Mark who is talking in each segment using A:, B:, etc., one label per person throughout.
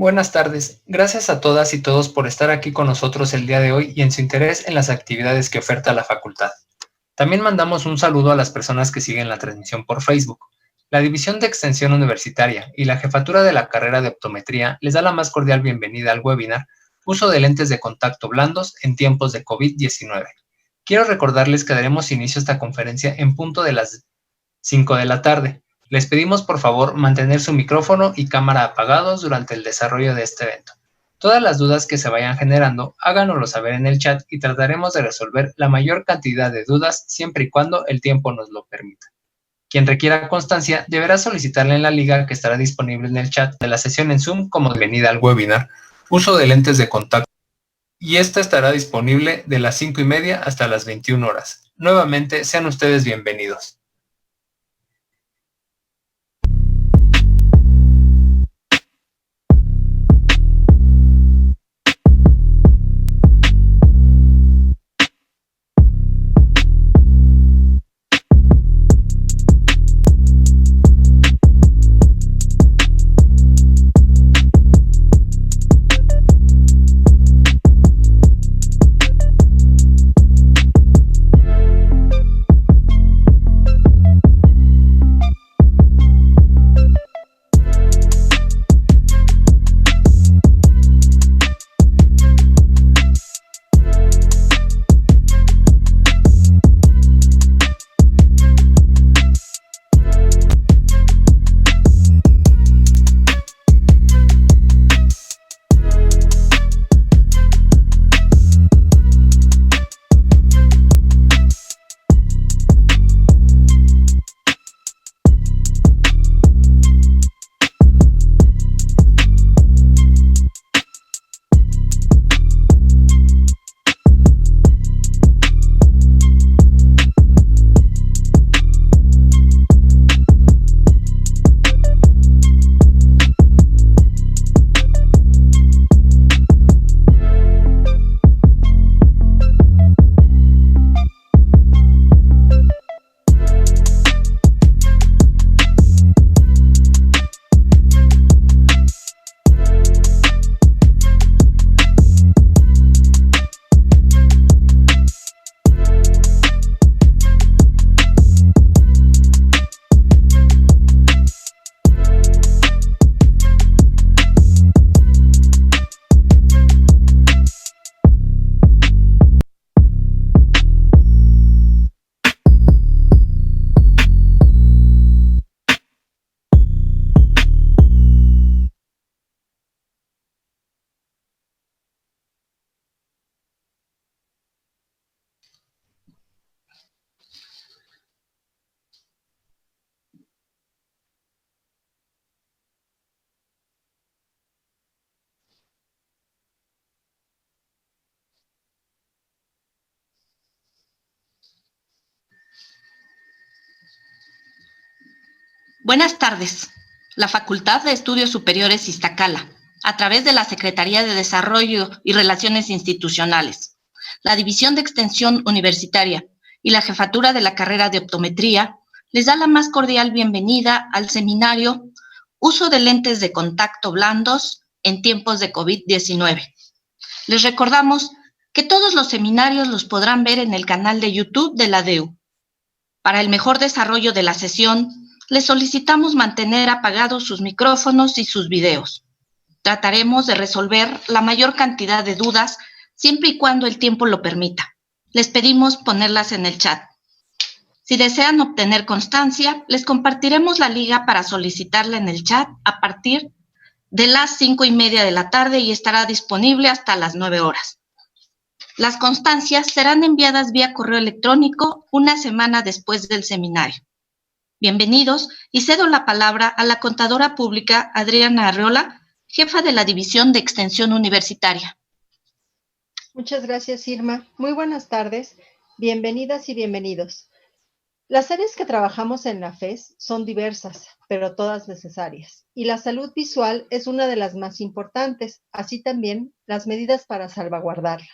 A: Buenas tardes. Gracias a todas y todos por estar aquí con nosotros el día de hoy y en su interés en las actividades que oferta la facultad. También mandamos un saludo a las personas que siguen la transmisión por Facebook. La División de Extensión Universitaria y la Jefatura de la Carrera de Optometría les da la más cordial bienvenida al webinar Uso de lentes de contacto blandos en tiempos de COVID-19. Quiero recordarles que daremos inicio a esta conferencia en punto de las 5 de la tarde. Les pedimos por favor mantener su micrófono y cámara apagados durante el desarrollo de este evento. Todas las dudas que se vayan generando, háganoslo saber en el chat y trataremos de resolver la mayor cantidad de dudas siempre y cuando el tiempo nos lo permita. Quien requiera constancia deberá solicitarla en la liga que estará disponible en el chat de la sesión en Zoom como bienvenida al webinar Uso de lentes de contacto, y esta estará disponible de las 5:30 hasta las 21 horas. Nuevamente, sean ustedes bienvenidos.
B: Buenas tardes. La Facultad de Estudios Superiores Iztacala, a través de la Secretaría de Desarrollo y Relaciones Institucionales, la División de Extensión Universitaria y la Jefatura de la Carrera de Optometría, les da la más cordial bienvenida al seminario Uso de lentes de contacto blandos en tiempos de COVID-19. Les recordamos que todos los seminarios los podrán ver en el canal de YouTube de la DEU. Para el mejor desarrollo de la sesión, les solicitamos mantener apagados sus micrófonos y sus videos. Trataremos de resolver la mayor cantidad de dudas siempre y cuando el tiempo lo permita. Les pedimos ponerlas en el chat. Si desean obtener constancia, les compartiremos la liga para solicitarla en el chat a partir de las 5:30 de la tarde y estará disponible hasta las 9 horas. Las constancias serán enviadas vía correo electrónico una semana después del seminario. Bienvenidos y cedo la palabra a la contadora pública Adriana Arreola, jefa de la División de Extensión Universitaria.
C: Muchas gracias, Irma. Muy buenas tardes. Bienvenidas y bienvenidos. Las áreas que trabajamos en la FES son diversas, pero todas necesarias. Y la salud visual es una de las más importantes, así también las medidas para salvaguardarla.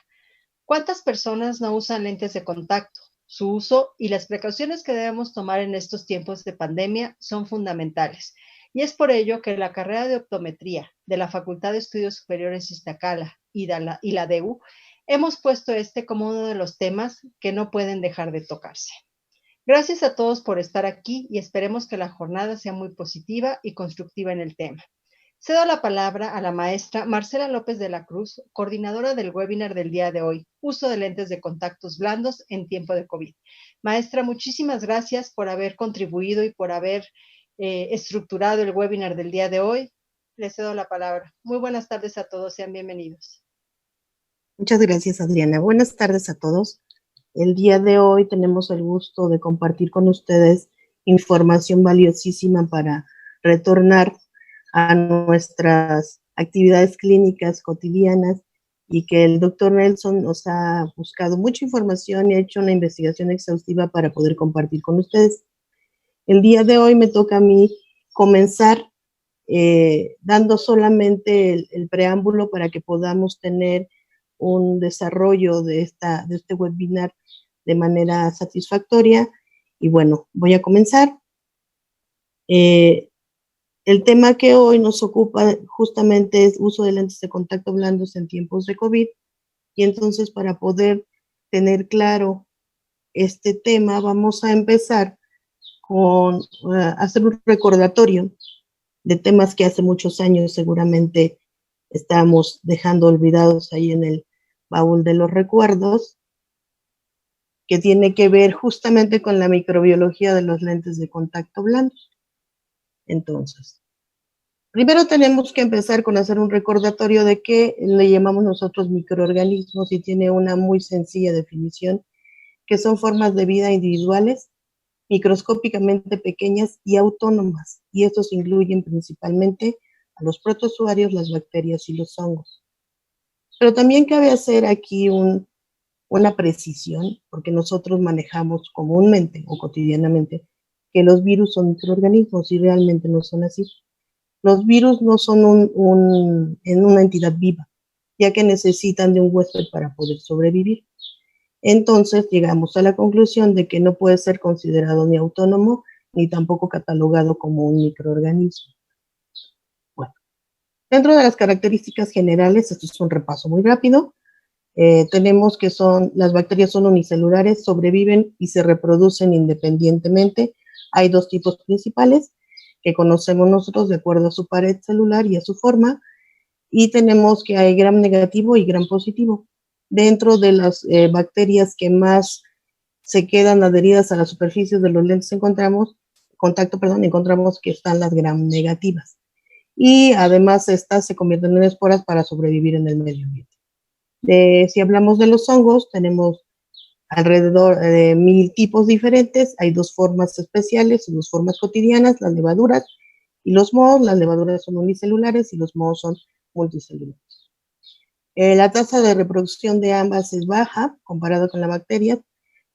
C: ¿Cuántas personas no usan lentes de contacto? Su uso y las precauciones que debemos tomar en estos tiempos de pandemia son fundamentales. Y es por ello que la carrera de optometría de la Facultad de Estudios Superiores Iztacala y la DEU, hemos puesto como uno de los temas que no pueden dejar de tocarse. Gracias a todos por estar aquí y esperemos que la jornada sea muy positiva y constructiva en el tema. Cedo la palabra a la maestra Marcela López de la Cruz, coordinadora del webinar del día de hoy, uso de lentes de contactos blandos en tiempo de COVID. Maestra, muchísimas gracias por haber contribuido y por haber estructurado el webinar del día de hoy. Le cedo la palabra. Muy buenas tardes a todos, sean bienvenidos.
D: Muchas gracias, Adriana. Buenas tardes a todos. El día de hoy tenemos el gusto de compartir con ustedes información valiosísima para retornar a nuestras actividades clínicas cotidianas y que el doctor Nelson nos ha buscado mucha información y ha hecho una investigación exhaustiva para poder compartir con ustedes. El día de hoy me toca a mí comenzar dando solamente el preámbulo para que podamos tener un desarrollo de este webinar de manera satisfactoria. Y bueno, voy a comenzar. El tema que hoy nos ocupa justamente es uso de lentes de contacto blandos en tiempos de COVID. Y entonces, para poder tener claro este tema, vamos a empezar con hacer un recordatorio de temas que hace muchos años seguramente estamos dejando olvidados ahí en el baúl de los recuerdos, que tiene que ver justamente con la microbiología de los lentes de contacto blandos. Entonces, primero tenemos que empezar con hacer un recordatorio de qué le llamamos nosotros microorganismos, y tiene una muy sencilla definición, que son formas de vida individuales, microscópicamente pequeñas y autónomas, y estos incluyen principalmente a los protozoarios, las bacterias y los hongos. Pero también cabe hacer aquí una precisión, porque nosotros manejamos comúnmente o cotidianamente que los virus son microorganismos y realmente no son así. Los virus no son una entidad viva, ya que necesitan de un huésped para poder sobrevivir. Entonces llegamos a la conclusión de que no puede ser considerado ni autónomo ni tampoco catalogado como un microorganismo. Bueno, dentro de las características generales, esto es un repaso muy rápido, tenemos que las bacterias son unicelulares, sobreviven y se reproducen independientemente. Hay dos tipos principales que conocemos nosotros de acuerdo a su pared celular y a su forma, y tenemos que hay gram negativo y gram positivo. Dentro de las bacterias que más se quedan adheridas a la superficie de los lentes encontramos que están las gram negativas. Y además estas se convierten en esporas para sobrevivir en el medio ambiente. Si hablamos de los hongos, tenemos alrededor de 1000 tipos diferentes. Hay dos formas especiales y dos formas cotidianas, las levaduras y los mohos. Las levaduras son unicelulares y los mohos son multicelulares. La tasa de reproducción de ambas es baja comparado con la bacteria.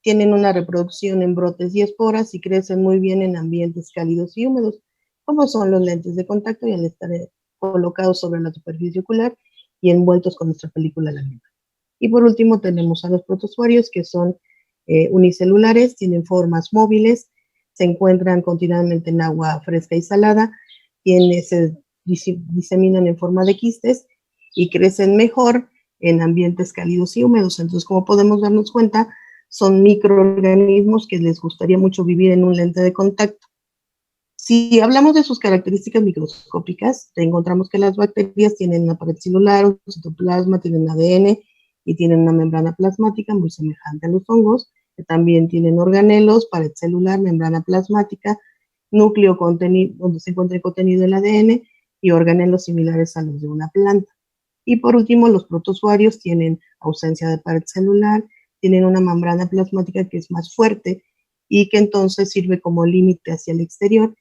D: Tienen una reproducción en brotes y esporas y crecen muy bien en ambientes cálidos y húmedos, como son los lentes de contacto, y al estar colocados sobre la superficie ocular y envueltos con nuestra película laminada. Y por último tenemos a los protozoarios, que son unicelulares, tienen formas móviles, se encuentran continuamente en agua fresca y salada, se diseminan en forma de quistes y crecen mejor en ambientes cálidos y húmedos. Entonces, como podemos darnos cuenta, son microorganismos que les gustaría mucho vivir en un lente de contacto. Si hablamos de sus características microscópicas, encontramos que las bacterias tienen una pared celular, un citoplasma, tienen ADN y tienen una membrana plasmática muy semejante a los hongos, que también tienen organelos, pared celular, membrana plasmática, núcleo donde se encuentra el contenido del ADN y organelos similares a los de una planta. Y por último, los protozoarios tienen ausencia de pared celular, tienen una membrana plasmática que es más fuerte y que entonces sirve como límite hacia el exterior,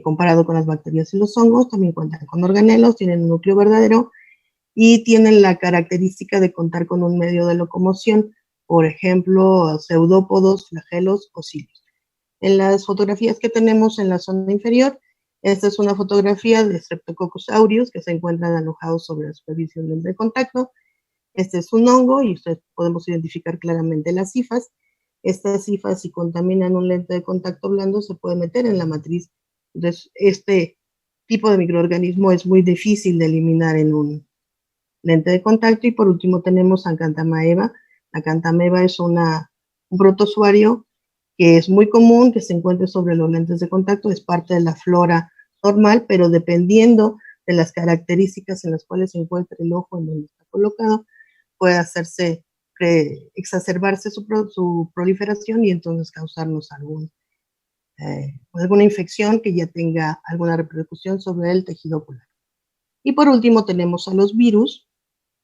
D: comparado con las bacterias y los hongos. También cuentan con organelos, tienen un núcleo verdadero y tienen la característica de contar con un medio de locomoción, por ejemplo, pseudópodos, flagelos o cilios. En las fotografías que tenemos en la zona inferior, esta es una fotografía de Streptococcus aureus que se encuentran alojados sobre la superficie del lente de contacto. Este es un hongo y ustedes podemos identificar claramente las hifas. Estas hifas, si contaminan un lente de contacto blando, se puede meter en la matriz de este tipo de microorganismo es muy difícil de eliminar en un lente de contacto. Y por último tenemos Acanthamoeba. Acanthamoeba es un protozoario que es muy común que se encuentre sobre los lentes de contacto, es parte de la flora normal, pero dependiendo de las características en las cuales se encuentra el ojo en donde está colocado, puede exacerbarse su proliferación y entonces causarnos alguna infección que ya tenga alguna repercusión sobre el tejido ocular. Y por último tenemos a los virus.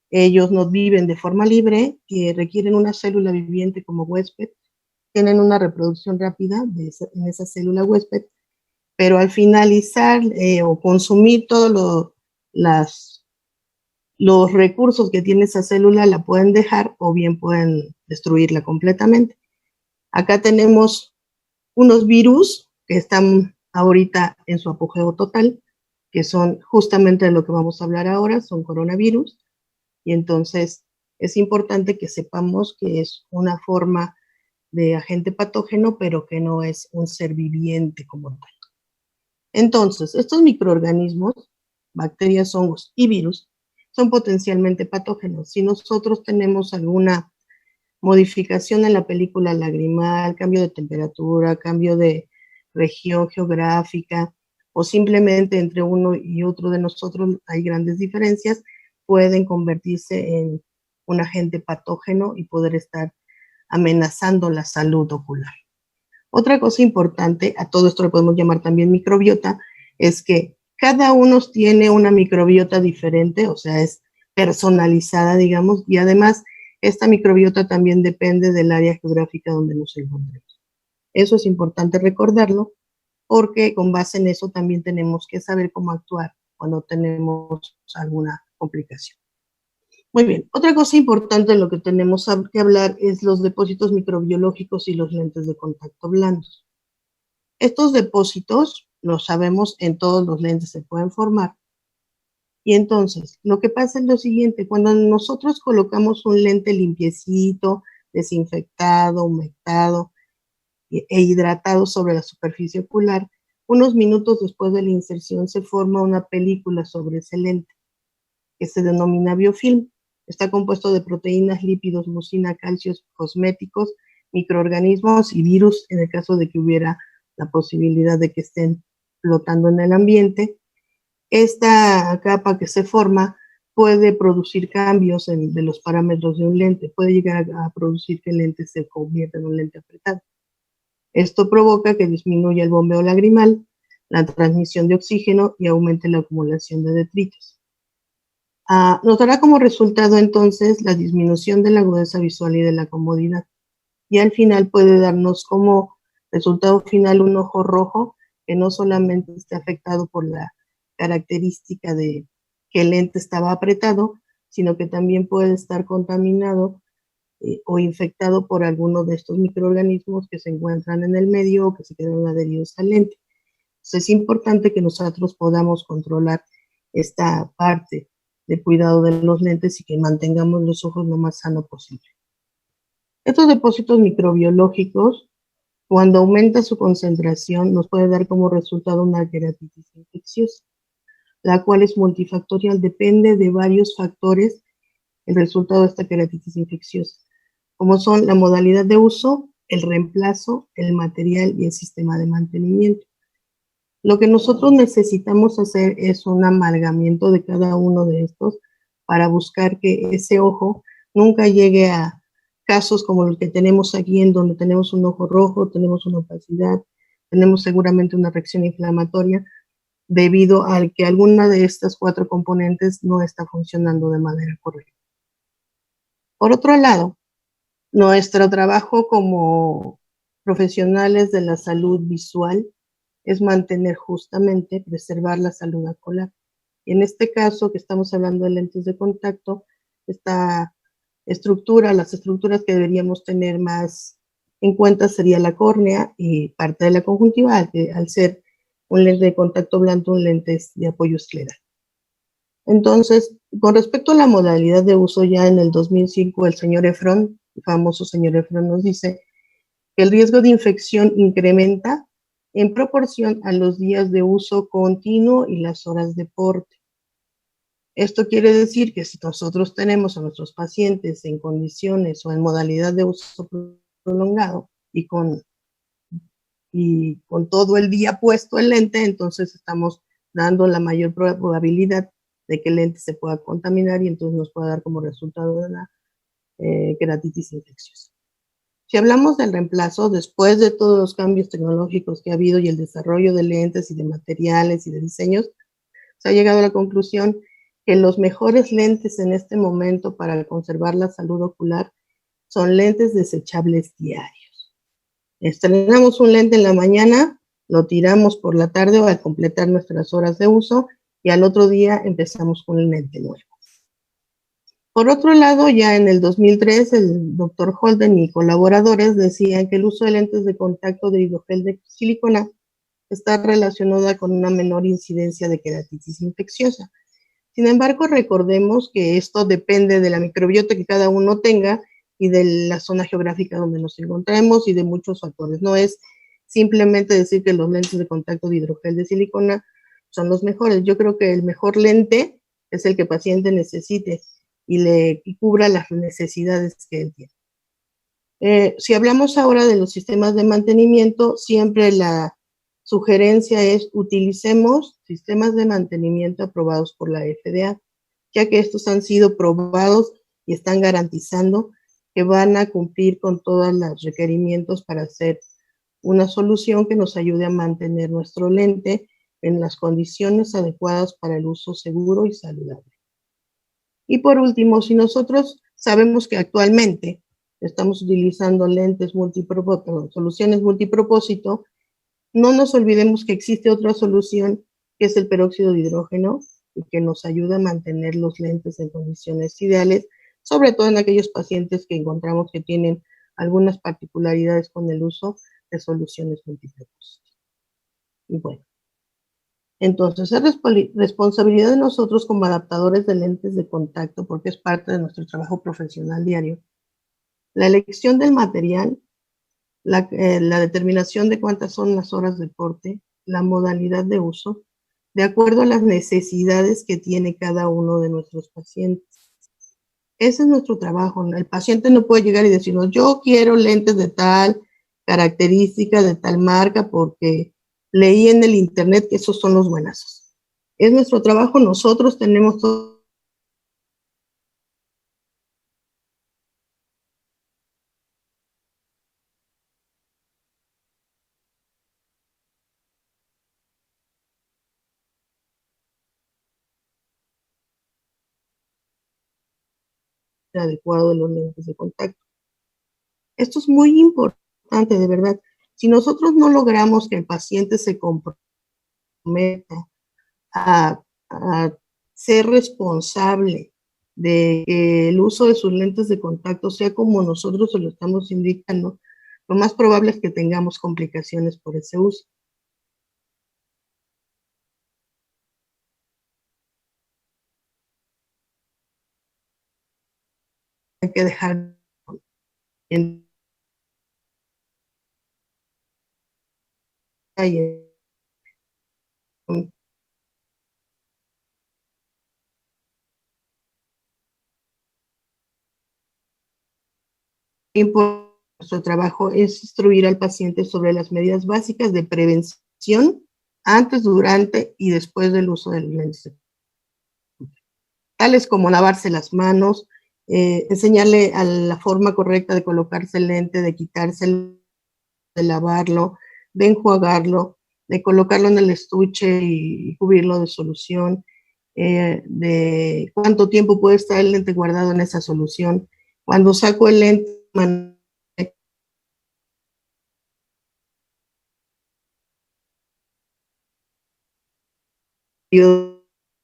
D: Ellos no viven de forma libre, que requieren una célula viviente como huésped, tienen una reproducción rápida en esa célula huésped, pero al finalizar o consumir todos los recursos que tiene esa célula, la pueden dejar o bien pueden destruirla completamente. Acá tenemos unos virus que están ahorita en su apogeo total, que son justamente de lo que vamos a hablar ahora, son coronavirus, y entonces es importante que sepamos que es una forma de agente patógeno, pero que no es un ser viviente como tal. Entonces, estos microorganismos, bacterias, hongos y virus, son potencialmente patógenos. Si nosotros tenemos alguna modificación en la película lagrimal, cambio de temperatura, cambio de región geográfica, o simplemente entre uno y otro de nosotros hay grandes diferencias, pueden convertirse en un agente patógeno y poder estar amenazando la salud ocular. Otra cosa importante, a todo esto le podemos llamar también microbiota, es que cada uno tiene una microbiota diferente, o sea, es personalizada, digamos, y además esta microbiota también depende del área geográfica donde nos encontremos. Eso es importante recordarlo, porque con base en eso también tenemos que saber cómo actuar cuando tenemos alguna complicación. Muy bien, otra cosa importante de lo que tenemos que hablar es los depósitos microbiológicos y los lentes de contacto blandos. Estos depósitos, lo sabemos, en todos los lentes se pueden formar. Y entonces, lo que pasa es lo siguiente, cuando nosotros colocamos un lente limpiecito, desinfectado, humectado e hidratado sobre la superficie ocular, unos minutos después de la inserción se forma una película sobre ese lente, que se denomina biofilm. Está compuesto de proteínas, lípidos, mucina, calcios, cosméticos, microorganismos y virus, en el caso de que hubiera la posibilidad de que estén flotando en el ambiente. Esta capa que se forma puede producir cambios de los parámetros de un lente, puede llegar a producir que el lente se convierta en un lente apretado. Esto provoca que disminuya el bombeo lagrimal, la transmisión de oxígeno y aumente la acumulación de detritos. Nos dará como resultado entonces la disminución de la agudeza visual y de la comodidad. Y al final puede darnos como resultado final un ojo rojo que no solamente esté afectado por la característica de que el lente estaba apretado, sino que también puede estar contaminado o infectado por alguno de estos microorganismos que se encuentran en el medio o que se quedan adheridos al lente. Entonces es importante que nosotros podamos controlar esta parte de cuidado de los lentes y que mantengamos los ojos lo más sano posible. Estos depósitos microbiológicos, cuando aumenta su concentración, nos puede dar como resultado una queratitis infecciosa, la cual es multifactorial, depende de varios factores el resultado de esta queratitis infecciosa, como son la modalidad de uso, el reemplazo, el material y el sistema de mantenimiento. Lo que nosotros necesitamos hacer es un amalgamiento de cada uno de estos para buscar que ese ojo nunca llegue a casos como los que tenemos aquí, en donde tenemos un ojo rojo, tenemos una opacidad, tenemos seguramente una reacción inflamatoria debido a que alguna de estas 4 componentes no está funcionando de manera correcta. Por otro lado, nuestro trabajo como profesionales de la salud visual es mantener justamente, preservar la salud ocular. Y en este caso, que estamos hablando de lentes de contacto, esta estructura, las estructuras que deberíamos tener más en cuenta sería la córnea y parte de la conjuntiva, que al ser un lente de contacto blando, un lente de apoyo escleral. Entonces, con respecto a la modalidad de uso, ya en el 2005 el señor Efron, el famoso señor Efron, nos dice que el riesgo de infección incrementa en proporción a los días de uso continuo y las horas de porte. Esto quiere decir que si nosotros tenemos a nuestros pacientes en condiciones o en modalidad de uso prolongado y con todo el día puesto el lente, entonces estamos dando la mayor probabilidad de que el lente se pueda contaminar y entonces nos pueda dar como resultado de la queratitis infecciosa. Si hablamos del reemplazo, después de todos los cambios tecnológicos que ha habido y el desarrollo de lentes y de materiales y de diseños, se ha llegado a la conclusión que los mejores lentes en este momento para conservar la salud ocular son lentes desechables diarios. Estrenamos un lente en la mañana, lo tiramos por la tarde o al completar nuestras horas de uso y al otro día empezamos con el lente nuevo. Por otro lado, ya en el 2003, el doctor Holden y colaboradores decían que el uso de lentes de contacto de hidrogel de silicona está relacionada con una menor incidencia de queratitis infecciosa. Sin embargo, recordemos que esto depende de la microbiota que cada uno tenga y de la zona geográfica donde nos encontremos y de muchos factores. No es simplemente decir que los lentes de contacto de hidrogel de silicona son los mejores. Yo creo que el mejor lente es el que el paciente necesite y cubra las necesidades que él tiene. Si hablamos ahora de los sistemas de mantenimiento, siempre la sugerencia es utilicemos sistemas de mantenimiento aprobados por la FDA, ya que estos han sido probados y están garantizando que van a cumplir con todos los requerimientos para hacer una solución que nos ayude a mantener nuestro lente en las condiciones adecuadas para el uso seguro y saludable. Y por último, si nosotros sabemos que actualmente estamos utilizando soluciones multipropósito, no nos olvidemos que existe otra solución que es el peróxido de hidrógeno y que nos ayuda a mantener los lentes en condiciones ideales, sobre todo en aquellos pacientes que encontramos que tienen algunas particularidades con el uso de soluciones multipropósito. Y bueno, entonces es responsabilidad de nosotros como adaptadores de lentes de contacto, porque es parte de nuestro trabajo profesional diario, la elección del material, la determinación de cuántas son las horas de porte, la modalidad de uso, de acuerdo a las necesidades que tiene cada uno de nuestros pacientes. Ese es nuestro trabajo. El paciente no puede llegar y decirnos, yo quiero lentes de tal característica, de tal marca, porque leí en el internet que esos son los buenazos. Es nuestro trabajo, nosotros tenemos todo. Adecuado de los lentes de contacto. Esto es muy importante, de verdad. Si nosotros no logramos que el paciente se comprometa a ser responsable de que el uso de sus lentes de contacto sea como nosotros se lo estamos indicando, lo más probable es que tengamos complicaciones por ese uso. Hay que dejar en nuestro trabajo es instruir al paciente sobre las medidas básicas de prevención antes, durante y después del uso del lente, tales como lavarse las manos, enseñarle a la forma correcta de colocarse el lente, de quitárselo, de lavarlo, de enjuagarlo, de colocarlo en el estuche y cubrirlo de solución, de cuánto tiempo puede estar el lente guardado en esa solución. Cuando saco el lente,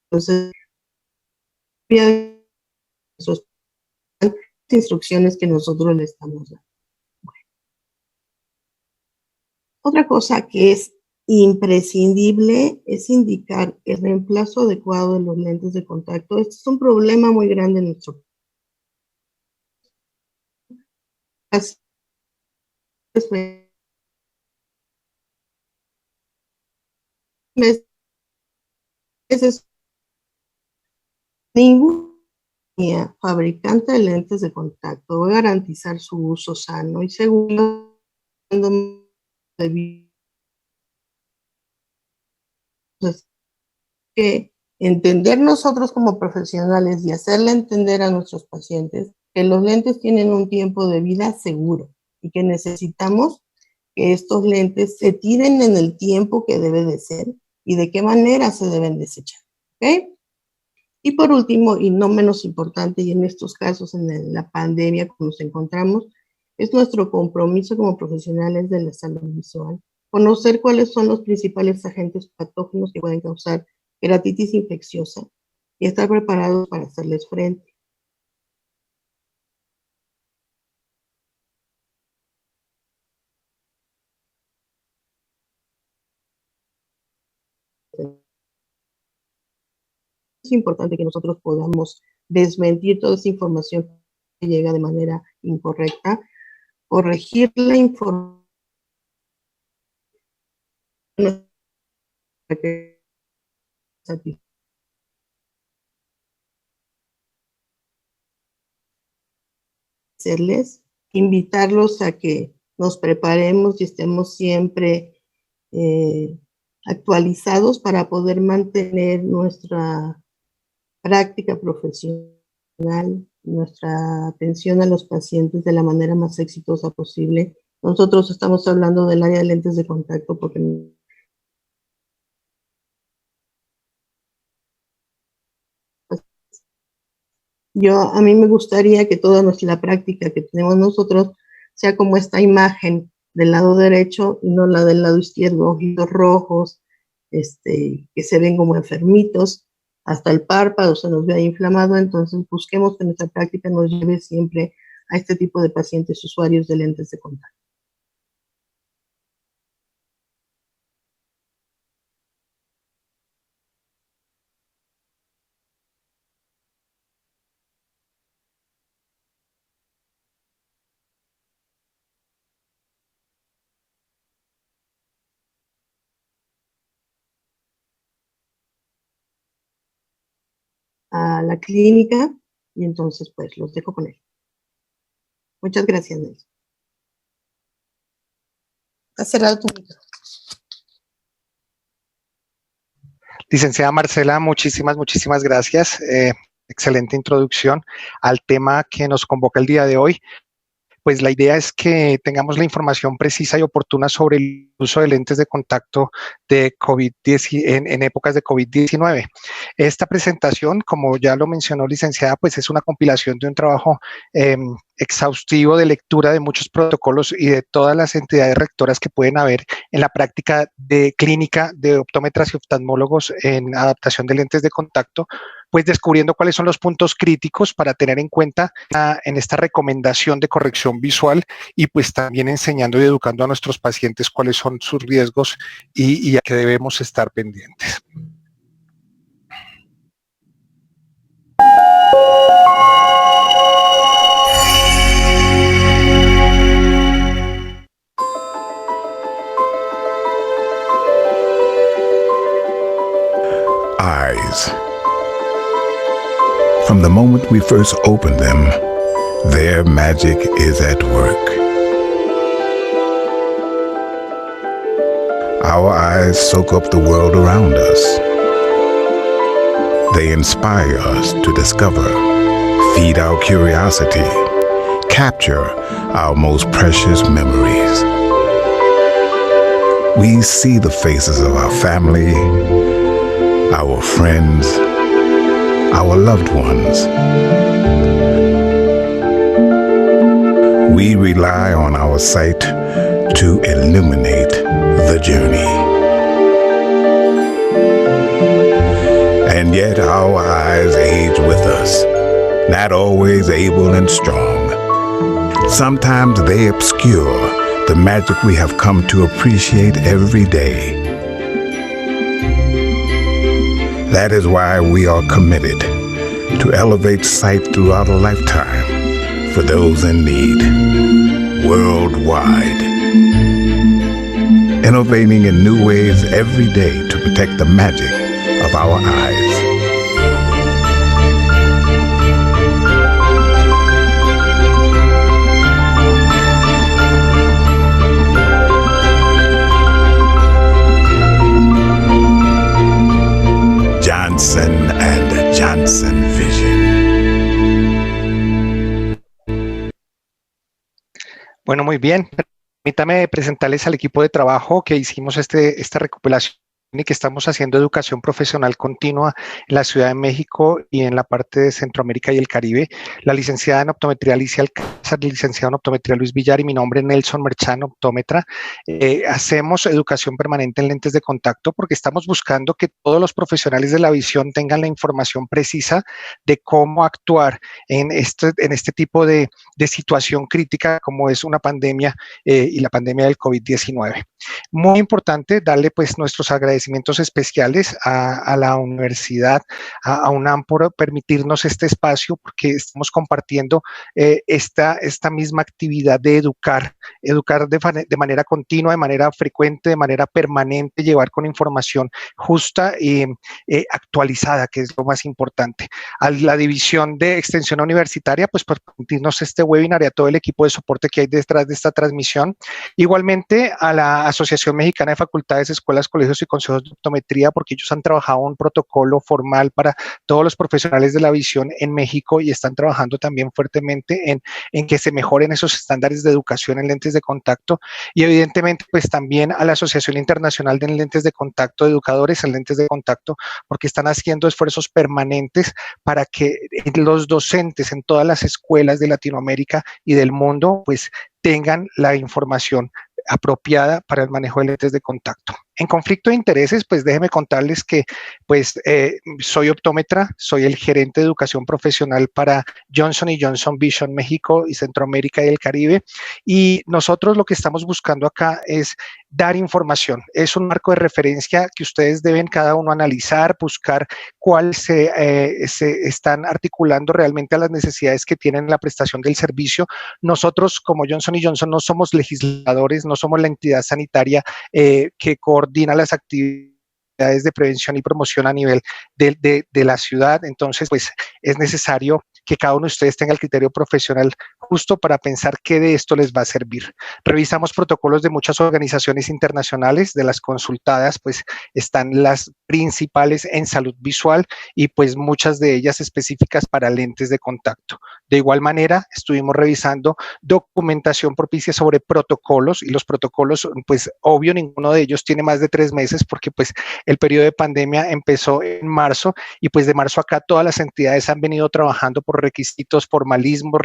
D: entonces, instrucciones que nosotros le estamos dando. Bueno. Otra cosa que es imprescindible es indicar el reemplazo adecuado de los lentes de contacto. Este es un problema muy grande en nuestro país. meses, ninguna fabricante de lentes de contacto va a garantizar su uso sano y seguro que entender nosotros como profesionales y hacerle entender a nuestros pacientes que los lentes tienen un tiempo de vida seguro y que necesitamos que estos lentes se tiren en el tiempo que debe de ser y de qué manera se deben desechar, ¿ok? Y por último, y no menos importante, y en estos casos, en la pandemia que nos encontramos, es nuestro compromiso como profesionales de la salud visual, conocer cuáles son los principales agentes patógenos que pueden causar queratitis infecciosa y estar preparados para hacerles frente. Es importante que nosotros podamos desmentir toda esa información que llega de manera incorrecta, corregir la información que satisfacerles, invitarlos a que nos preparemos y estemos siempre actualizados para poder mantener nuestra práctica profesional, nuestra atención a los pacientes de la manera más exitosa posible. Nosotros estamos hablando del área de lentes de contacto porque a mí me gustaría que toda la práctica que tenemos nosotros sea como esta imagen del lado derecho y no la del lado izquierdo, ojitos rojos, que se ven como enfermitos, hasta el párpado se nos ve inflamado. Entonces busquemos que nuestra práctica nos lleve siempre a este tipo de pacientes usuarios de lentes de contacto. A la clínica y entonces pues los dejo con él. Muchas gracias, Nelson. ¿Has cerrado tu micro?
E: Licenciada Marcela, muchísimas gracias. Excelente introducción al tema que nos convoca el día de hoy. Pues la idea es que tengamos la información precisa y oportuna sobre el uso de lentes de contacto de COVID-19 en épocas de COVID-19. Esta presentación, como ya lo mencionó licenciada, pues es una compilación de un trabajo exhaustivo de lectura de muchos protocolos y de todas las entidades rectoras que pueden haber en la práctica de clínica de optómetras y oftalmólogos en adaptación de lentes de contacto, pues descubriendo cuáles son los puntos críticos para tener en cuenta en esta recomendación de corrección visual y pues también enseñando y educando a nuestros pacientes cuáles son sus riesgos y a qué debemos estar pendientes.
F: Eyes. From the moment we first open them, their magic is at work. Our eyes soak up the world around us. They inspire us to discover, feed our curiosity, capture our most precious memories. We see the faces of our family, our friends, our loved ones. We rely on our sight to illuminate the journey. And yet our eyes age with us, not always able and strong. Sometimes they obscure the magic we have come to appreciate every day. That is why we are committed to elevate sight throughout a lifetime for those in need worldwide. innovating in new ways every day to protect the magic of our eyes. Johnson & Johnson Vision.
E: Bueno, muy bien. Permítame presentarles al equipo de trabajo que hicimos esta recopilación y que estamos haciendo educación profesional continua en la Ciudad de México y en la parte de Centroamérica y el Caribe. La licenciada en optometría Alicia Alcázar, licenciado en optometría Luis Villar y mi nombre es Nelson Merchán, optómetra. Hacemos educación permanente en lentes de contacto porque estamos buscando que todos los profesionales de la visión tengan la información precisa de cómo actuar en este tipo de situación crítica como es una pandemia y la pandemia del COVID-19. Muy importante darle pues nuestros agradecimientos especiales a la universidad, a UNAM por permitirnos este espacio porque estamos compartiendo esta misma actividad de educar de manera continua, de manera frecuente, de manera permanente, llevar con información justa y actualizada, que es lo más importante. A la división de extensión universitaria, pues por permitirnos este webinar y a todo el equipo de soporte que hay detrás de esta transmisión. Igualmente a la Asociación Mexicana de Facultades, Escuelas, Colegios y Consejos de Optometría, porque ellos han trabajado un protocolo formal para todos los profesionales de la visión en México y están trabajando también fuertemente en que se mejoren esos estándares de educación en lentes de contacto. Y evidentemente, pues también a la Asociación Internacional de Lentes de Contacto, de Educadores en Lentes de Contacto, porque están haciendo esfuerzos permanentes para que los docentes en todas las escuelas de Latinoamérica y del mundo, pues tengan la información apropiada para el manejo de lentes de contacto. En conflicto de intereses, pues déjenme contarles que pues soy optómetra, soy el gerente de educación profesional para Johnson & Johnson Vision México y Centroamérica y el Caribe, y nosotros lo que estamos buscando acá es dar información. Es un marco de referencia que ustedes deben cada uno analizar, buscar cuál se están articulando realmente a las necesidades que tienen en la prestación del servicio. Nosotros como Johnson & Johnson no somos legisladores, no somos la entidad sanitaria que coordina las actividades de prevención y promoción a nivel de la ciudad. Entonces, pues es necesario que cada uno de ustedes tenga el criterio profesional justo para pensar qué de esto les va a servir. Revisamos protocolos de muchas organizaciones internacionales, de las consultadas, pues están las principales en salud visual y pues muchas de ellas específicas para lentes de contacto. De igual manera, estuvimos revisando documentación propicia sobre protocolos y los protocolos, pues obvio, ninguno de ellos tiene más de 3 meses porque pues el periodo de pandemia empezó en marzo y pues de marzo acá todas las entidades han venido trabajando por requisitos, formalismos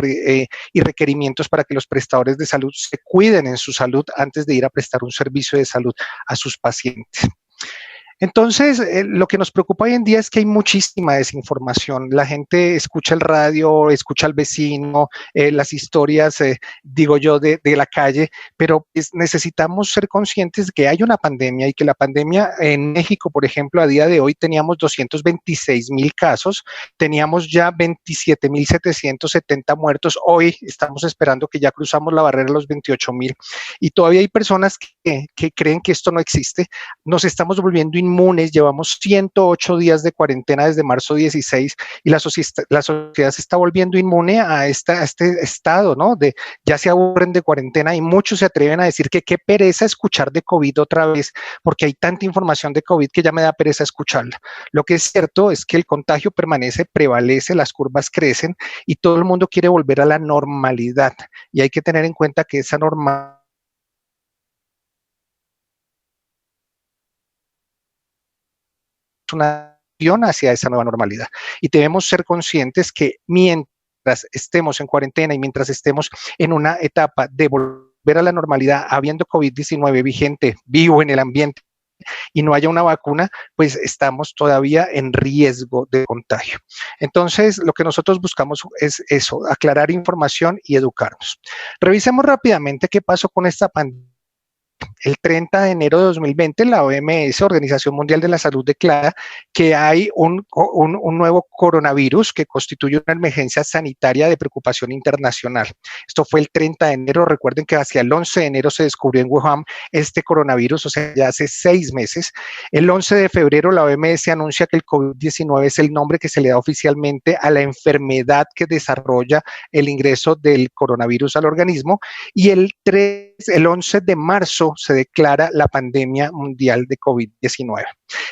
E: y requerimientos para que los prestadores de salud se cuiden en su salud antes de ir a prestar un servicio de salud a sus pacientes. Entonces, lo que nos preocupa hoy en día es que hay muchísima desinformación. La gente escucha el radio, escucha al vecino, las historias, digo yo, de la calle, pero necesitamos ser conscientes de que hay una pandemia y que la pandemia en México, por ejemplo, a día de hoy teníamos 226,000 casos, teníamos ya 27,770 muertos. Hoy estamos esperando que ya cruzamos la barrera de los 28,000 y todavía hay personas que creen que esto no existe. Nos estamos volviendo inmunes, llevamos 108 días de cuarentena desde marzo 16 y la sociedad se está volviendo inmune a este estado, ¿no? Ya se aburren de cuarentena y muchos se atreven a decir que qué pereza escuchar de COVID otra vez, porque hay tanta información de COVID que ya me da pereza escucharla. Lo que es cierto es que el contagio permanece, prevalece, las curvas crecen y todo el mundo quiere volver a la normalidad y hay que tener en cuenta que esa normalidad una acción hacia esa nueva normalidad y debemos ser conscientes que mientras estemos en cuarentena y mientras estemos en una etapa de volver a la normalidad habiendo COVID-19 vigente, vivo en el ambiente y no haya una vacuna, pues estamos todavía en riesgo de contagio. Entonces, lo que nosotros buscamos es eso, aclarar información y educarnos. Revisemos rápidamente qué pasó con esta pandemia El 30 de enero de 2020, la OMS, Organización Mundial de la Salud, declara que hay un nuevo coronavirus que constituye una emergencia sanitaria de preocupación internacional. Esto fue el 30 de enero. Recuerden que hacia el 11 de enero se descubrió en Wuhan este coronavirus, o sea, ya hace 6 meses. El 11 de febrero, la OMS anuncia que el COVID-19 es el nombre que se le da oficialmente a la enfermedad que desarrolla el ingreso del coronavirus al organismo. Y el 11 de marzo se declara la pandemia mundial de COVID-19.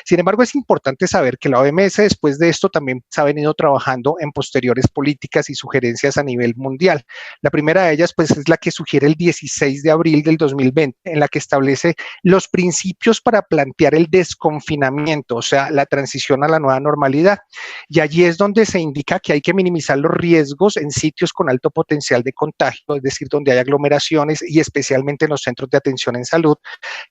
E: Sin embargo, es importante saber que la OMS después de esto también se ha venido trabajando en posteriores políticas y sugerencias a nivel mundial. La primera de ellas pues es la que sugiere el 16 de abril del 2020, en la que establece los principios para plantear el desconfinamiento, o sea, la transición a la nueva normalidad. Y allí es donde se indica que hay que minimizar los riesgos en sitios con alto potencial de contagio, es decir, donde hay aglomeraciones y especialmente en los centros de atención en salud,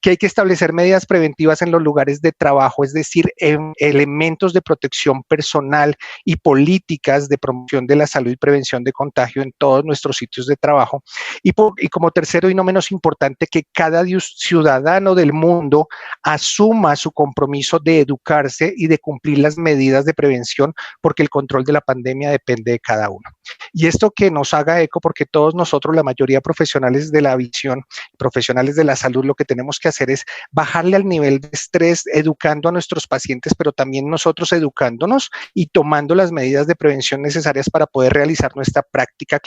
E: que hay que establecer medidas preventivas en los lugares de trabajo, es decir, elementos de protección personal y políticas de promoción de la salud y prevención de contagio en todos nuestros sitios de trabajo. Y como tercero y no menos importante, que cada ciudadano del mundo asuma su compromiso de educarse y de cumplir las medidas de prevención, porque el control de la pandemia depende de cada uno. Y esto que nos haga eco, porque todos nosotros, la mayoría profesionales de la visión, profesionales de la salud, lo que tenemos que hacer es bajarle al nivel de estrés, educando a nuestros pacientes, pero también nosotros educándonos y tomando las medidas de prevención necesarias para poder realizar nuestra práctica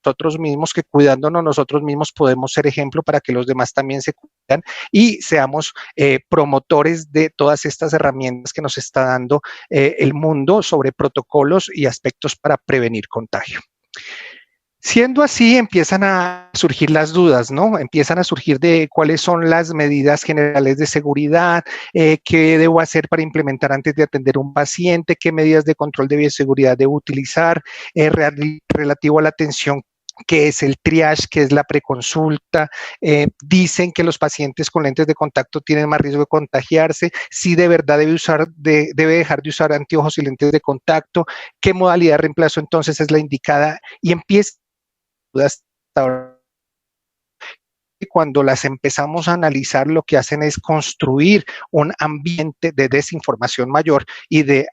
E: nosotros mismos, que cuidándonos nosotros mismos podemos ser ejemplo para que los demás también se cuidan y seamos promotores de todas estas herramientas que nos está dando el mundo sobre protocolos y aspectos para prevenir contagio. Siendo así, empiezan a surgir las dudas, ¿no? Empiezan a surgir de cuáles son las medidas generales de seguridad, qué debo hacer para implementar antes de atender a un paciente, qué medidas de control de bioseguridad debo utilizar, relativo a la atención, qué es el triage, qué es la preconsulta. Dicen que los pacientes con lentes de contacto tienen más riesgo de contagiarse, si de verdad debe dejar de usar anteojos y lentes de contacto, qué modalidad de reemplazo entonces es la indicada, y empieza hasta ahora. Cuando las empezamos a analizar, lo que hacen es construir un ambiente de desinformación mayor y de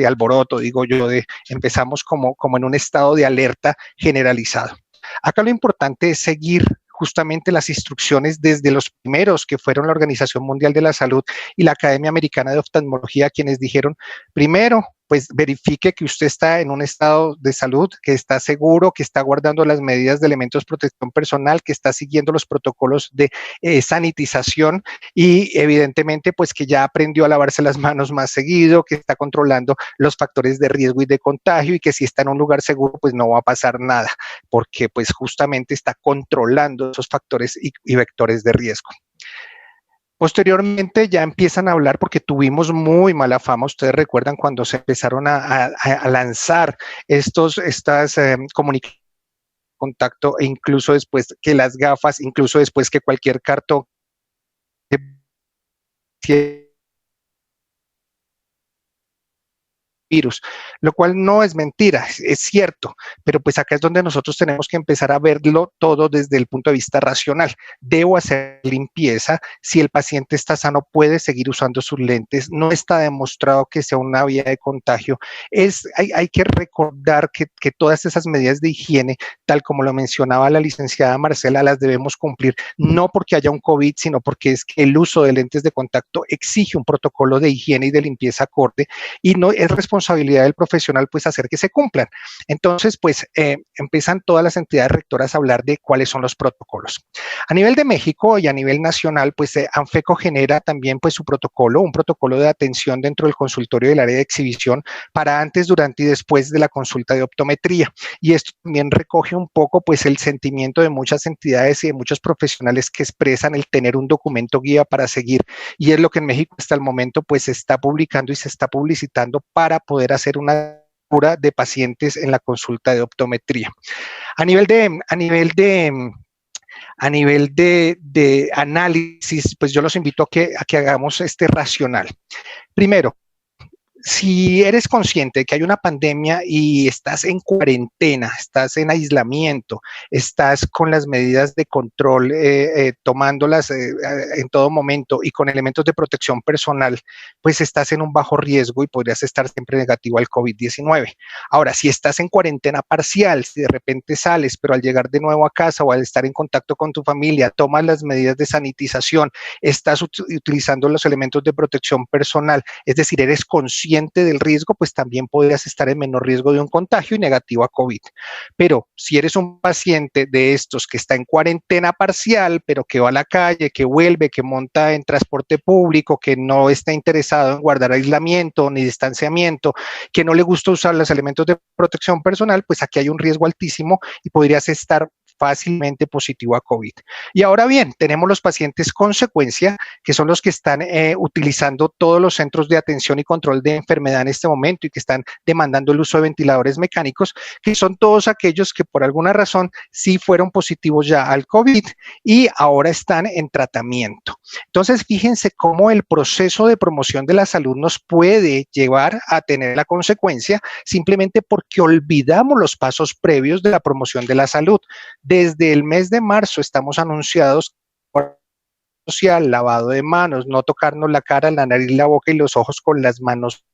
E: alboroto, digo yo, empezamos como en un estado de alerta generalizado. Acá lo importante es seguir justamente las instrucciones desde los primeros, que fueron la Organización Mundial de la Salud y la Academia Americana de Oftalmología, quienes dijeron, primero, pues verifique que usted está en un estado de salud, que está seguro, que está guardando las medidas de elementos de protección personal, que está siguiendo los protocolos de sanitización y evidentemente pues que ya aprendió a lavarse las manos más seguido, que está controlando los factores de riesgo y de contagio y que si está en un lugar seguro pues no va a pasar nada, porque pues justamente está controlando esos factores y vectores de riesgo. Posteriormente ya empiezan a hablar, porque tuvimos muy mala fama, ustedes recuerdan cuando se empezaron a lanzar estas comunicaciones de contacto, e incluso después que las gafas, incluso después que cualquier cartón virus, lo cual no es mentira, es cierto, pero pues acá es donde nosotros tenemos que empezar a verlo todo desde el punto de vista racional. Debo hacer limpieza, si el paciente está sano puede seguir usando sus lentes, no está demostrado que sea una vía de contagio. Hay que recordar que todas esas medidas de higiene, tal como lo mencionaba la licenciada Marcela, las debemos cumplir, no porque haya un COVID, sino porque es que el uso de lentes de contacto exige un protocolo de higiene y de limpieza acorde, y no es responsabilidad del profesional pues hacer que se cumplan. Entonces pues empiezan todas las entidades rectoras a hablar de cuáles son los protocolos. A nivel de México y a nivel nacional pues ANFECO genera también pues su protocolo, un protocolo de atención dentro del consultorio del área de exhibición para antes, durante y después de la consulta de optometría, y esto también recoge un poco pues el sentimiento de muchas entidades y de muchos profesionales que expresan el tener un documento guía para seguir, y es lo que en México hasta el momento pues se está publicando y se está publicitando para poder hacer una cura de pacientes en la consulta de optometría. A nivel de análisis, pues yo los invito a que hagamos racional. Primero, si eres consciente de que hay una pandemia y estás en cuarentena, estás en aislamiento, estás con las medidas de control, tomándolas en todo momento y con elementos de protección personal, pues estás en un bajo riesgo y podrías estar siempre negativo al COVID-19. Ahora, si estás en cuarentena parcial, si de repente sales, pero al llegar de nuevo a casa o al estar en contacto con tu familia, tomas las medidas de sanitización, estás utilizando los elementos de protección personal, es decir, eres consciente del riesgo, pues también podrías estar en menor riesgo de un contagio y negativo a COVID. Pero si eres un paciente de estos que está en cuarentena parcial, pero que va a la calle, que vuelve, que monta en transporte público, que no está interesado en guardar aislamiento ni distanciamiento, que no le gusta usar los elementos de protección personal, pues aquí hay un riesgo altísimo y podrías estar fácilmente positivo a COVID. Y ahora bien, tenemos los pacientes con secuencia, que son los que están utilizando todos los centros de atención y control de enfermedad en este momento y que están demandando el uso de ventiladores mecánicos, que son todos aquellos que por alguna razón sí fueron positivos ya al COVID y ahora están en tratamiento. Entonces, fíjense cómo el proceso de promoción de la salud nos puede llevar a tener la consecuencia simplemente porque olvidamos los pasos previos de la promoción de la salud. Desde el mes de marzo estamos anunciados social, lavado de manos, no tocarnos la cara, la nariz, la boca y los ojos con las manos.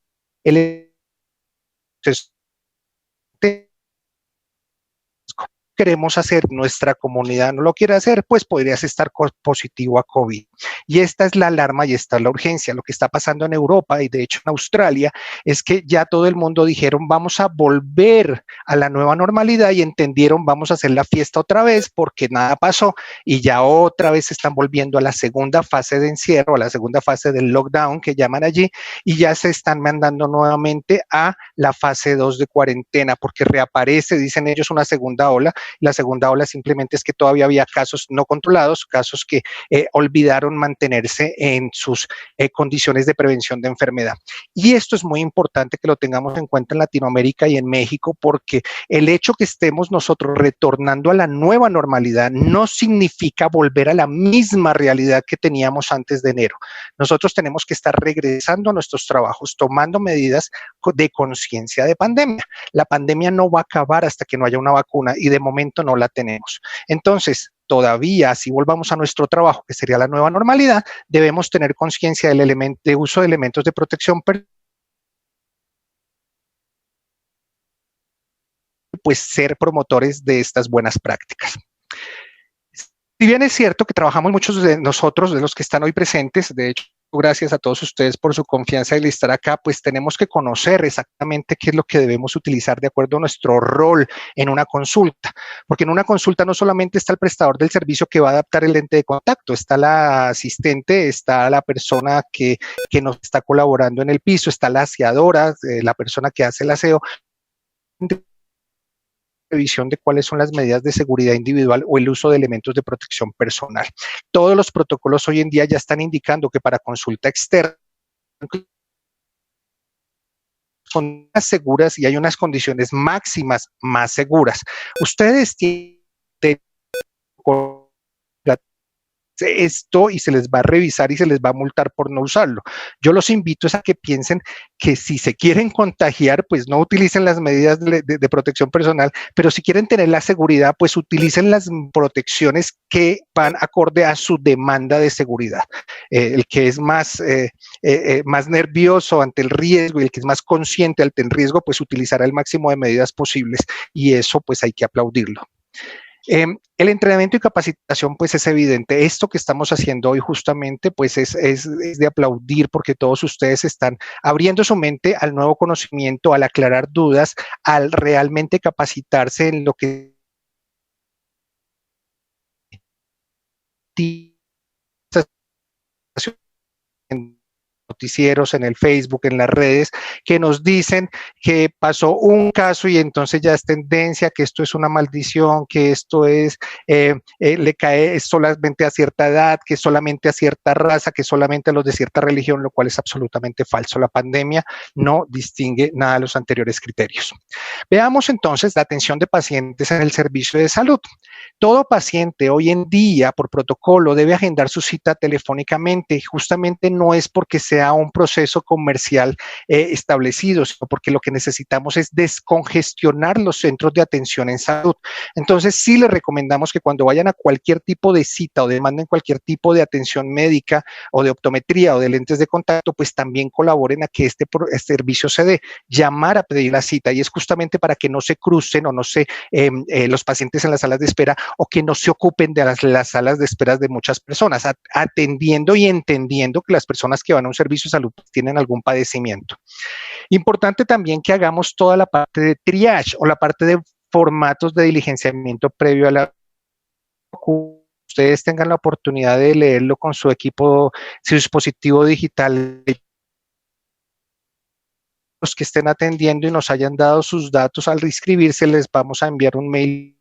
E: Queremos hacer, nuestra comunidad no lo quiere hacer, pues podrías estar positivo a COVID. Y esta es la alarma y esta es la urgencia. Lo que está pasando en Europa y de hecho en Australia es que ya todo el mundo dijeron vamos a volver a la nueva normalidad y entendieron vamos a hacer la fiesta otra vez porque nada pasó y ya otra vez están volviendo a la segunda fase de encierro, a la segunda fase del lockdown que llaman allí y ya se están mandando nuevamente a la fase 2 de cuarentena porque reaparece, dicen ellos, una segunda ola. La segunda ola simplemente es que todavía había casos no controlados, casos que olvidaron mantenerse en sus condiciones de prevención de enfermedad. Y esto es muy importante que lo tengamos en cuenta en Latinoamérica y en México, porque el hecho que estemos nosotros retornando a la nueva normalidad no significa volver a la misma realidad que teníamos antes de enero. Nosotros tenemos que estar regresando a nuestros trabajos, tomando medidas de conciencia de pandemia. La pandemia no va a acabar hasta que no haya una vacuna y de momento no la tenemos. Entonces, todavía, si volvamos a nuestro trabajo, que sería la nueva normalidad, debemos tener conciencia del de uso de elementos de protección, pues ser promotores de estas buenas prácticas. Si bien es cierto que trabajamos muchos de nosotros, de los que están hoy presentes, de hecho, gracias a todos ustedes por su confianza y estar acá, pues tenemos que conocer exactamente qué es lo que debemos utilizar de acuerdo a nuestro rol en una consulta, porque en una consulta no solamente está el prestador del servicio que va a adaptar el lente de contacto, está la asistente, está la persona que nos está colaborando en el piso, está la aseadora, la persona que hace el aseo, revisión de cuáles son las medidas de seguridad individual o el uso de elementos de protección personal. Todos los protocolos hoy en día ya están indicando que para consulta externa son más seguras y hay unas condiciones máximas más seguras. Ustedes tienen esto y se les va a revisar y se les va a multar por no usarlo. Yo los invito a que piensen que si se quieren contagiar, pues no utilicen las medidas de protección personal, pero si quieren tener la seguridad, pues utilicen las protecciones que van acorde a su demanda de seguridad. El que es más nervioso ante el riesgo y el que es más consciente ante el riesgo, pues utilizará el máximo de medidas posibles y eso pues hay que aplaudirlo. El entrenamiento y capacitación pues es evidente. Esto que estamos haciendo hoy justamente pues es de aplaudir porque todos ustedes están abriendo su mente al nuevo conocimiento, al aclarar dudas, al realmente capacitarse en lo que noticieros, en el Facebook, en las redes, que nos dicen que pasó un caso y entonces ya es tendencia, que esto es una maldición, que esto es, le cae solamente a cierta edad, que solamente a cierta raza, que solamente a los de cierta religión, lo cual es absolutamente falso. La pandemia no distingue nada de los anteriores criterios. Veamos entonces la atención de pacientes en el servicio de salud. Todo paciente hoy en día, por protocolo, debe agendar su cita telefónicamente. Justamente no es porque sea ya un proceso comercial establecido, sino porque lo que necesitamos es descongestionar los centros de atención en salud. Entonces, sí les recomendamos que cuando vayan a cualquier tipo de cita o demanden cualquier tipo de atención médica o de optometría o de lentes de contacto, pues también colaboren a que este servicio se dé. Llamar a pedir la cita, y es justamente para que no se crucen o no se los pacientes en las salas de espera o que no se ocupen de las salas de espera de muchas personas, atendiendo y entendiendo que las personas que van a un servicio de salud tienen algún padecimiento. Importante también que hagamos toda la parte de triage o la parte de formatos de diligenciamiento previo a la ustedes tengan la oportunidad de leerlo con su equipo, su dispositivo digital, los que estén atendiendo y nos hayan dado sus datos al inscribirse, les vamos a enviar un mail.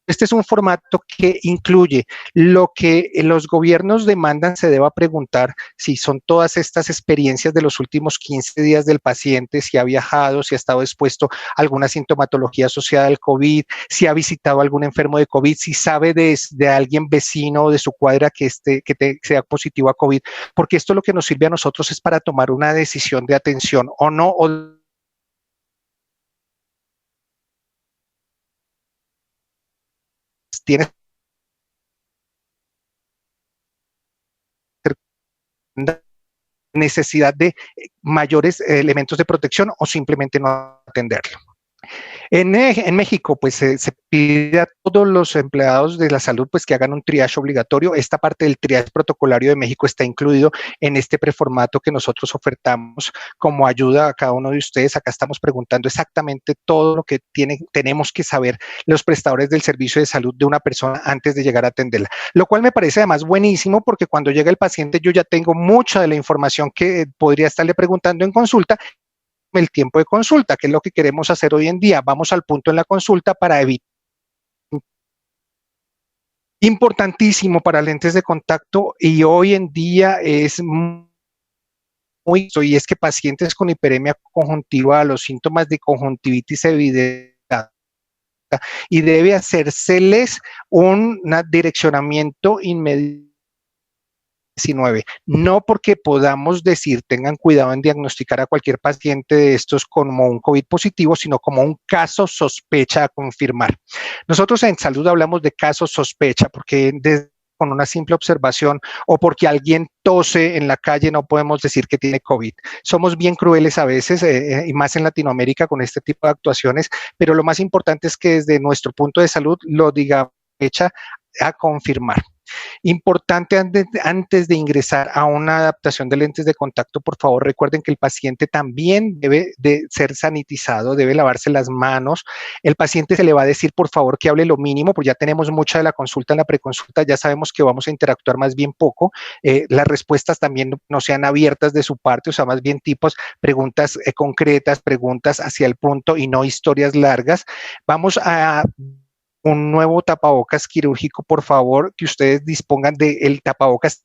E: Este es un formato que incluye lo que los gobiernos demandan, se deba preguntar si son todas estas experiencias de los últimos 15 días del paciente, si ha viajado, si ha estado expuesto a alguna sintomatología asociada al COVID, si ha visitado a algún enfermo de COVID, si sabe de alguien vecino o de su cuadra que sea positivo a COVID, porque esto lo que nos sirve a nosotros es para tomar una decisión de atención o no, o tienes necesidad de mayores elementos de protección o simplemente no atenderlo. En México, pues se pide a todos los empleados de la salud pues que hagan un triage obligatorio. Esta parte del triage protocolario de México está incluido en este preformato que nosotros ofertamos como ayuda a cada uno de ustedes. Acá estamos preguntando exactamente todo lo que tenemos que saber los prestadores del servicio de salud de una persona antes de llegar a atenderla, lo cual me parece además buenísimo porque cuando llega el paciente yo ya tengo mucha de la información que podría estarle preguntando en consulta. El tiempo de consulta, que es lo que queremos hacer hoy en día. Vamos al punto en la consulta para evitar. Importantísimo para lentes de contacto y hoy en día es y es que pacientes con hiperemia conjuntiva, los síntomas de conjuntivitis evidente y debe hacérseles un direccionamiento inmediato. 19. No porque podamos decir tengan cuidado en diagnosticar a cualquier paciente de estos como un COVID positivo, sino como un caso sospecha a confirmar. Nosotros en salud hablamos de caso sospecha porque con una simple observación o porque alguien tose en la calle no podemos decir que tiene COVID. Somos bien crueles a veces y más en Latinoamérica con este tipo de actuaciones, pero lo más importante es que desde nuestro punto de salud lo diga fecha a confirmar. Importante antes de ingresar a una adaptación de lentes de contacto, por favor recuerden que el paciente también debe de ser sanitizado, debe lavarse las manos. El paciente se le va a decir por favor que hable lo mínimo, porque ya tenemos mucha de la consulta en la preconsulta, ya sabemos que vamos a interactuar más bien poco. Las respuestas también no sean abiertas de su parte, o sea, más bien tipos, preguntas concretas, preguntas hacia el punto y no historias largas. Vamos a un nuevo tapabocas quirúrgico, por favor, que ustedes dispongan del tapabocas.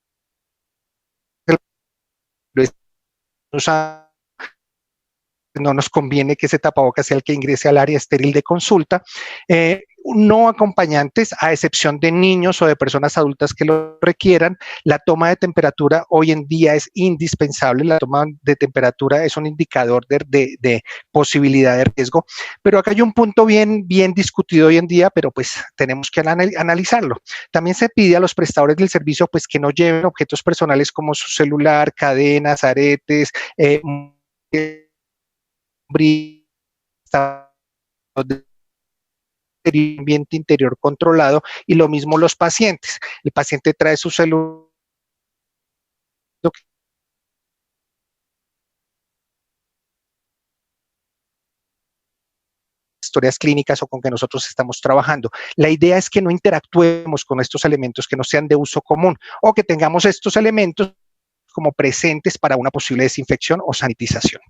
E: No nos conviene que ese tapabocas sea el que ingrese al área estéril de consulta. No acompañantes, a excepción de niños o de personas adultas que lo requieran. La toma de temperatura hoy en día es indispensable. La toma de temperatura es un indicador de posibilidad de riesgo. Pero acá hay un punto bien discutido hoy en día, pero pues tenemos que analizarlo. También se pide a los prestadores del servicio pues que no lleven objetos personales como su celular, cadenas, aretes, ambiente interior controlado, y lo mismo los pacientes. El paciente trae su celular, historias clínicas o con que nosotros estamos trabajando. La idea es que no interactuemos con estos elementos que no sean de uso común o que tengamos estos elementos como presentes para una posible desinfección o sanitización.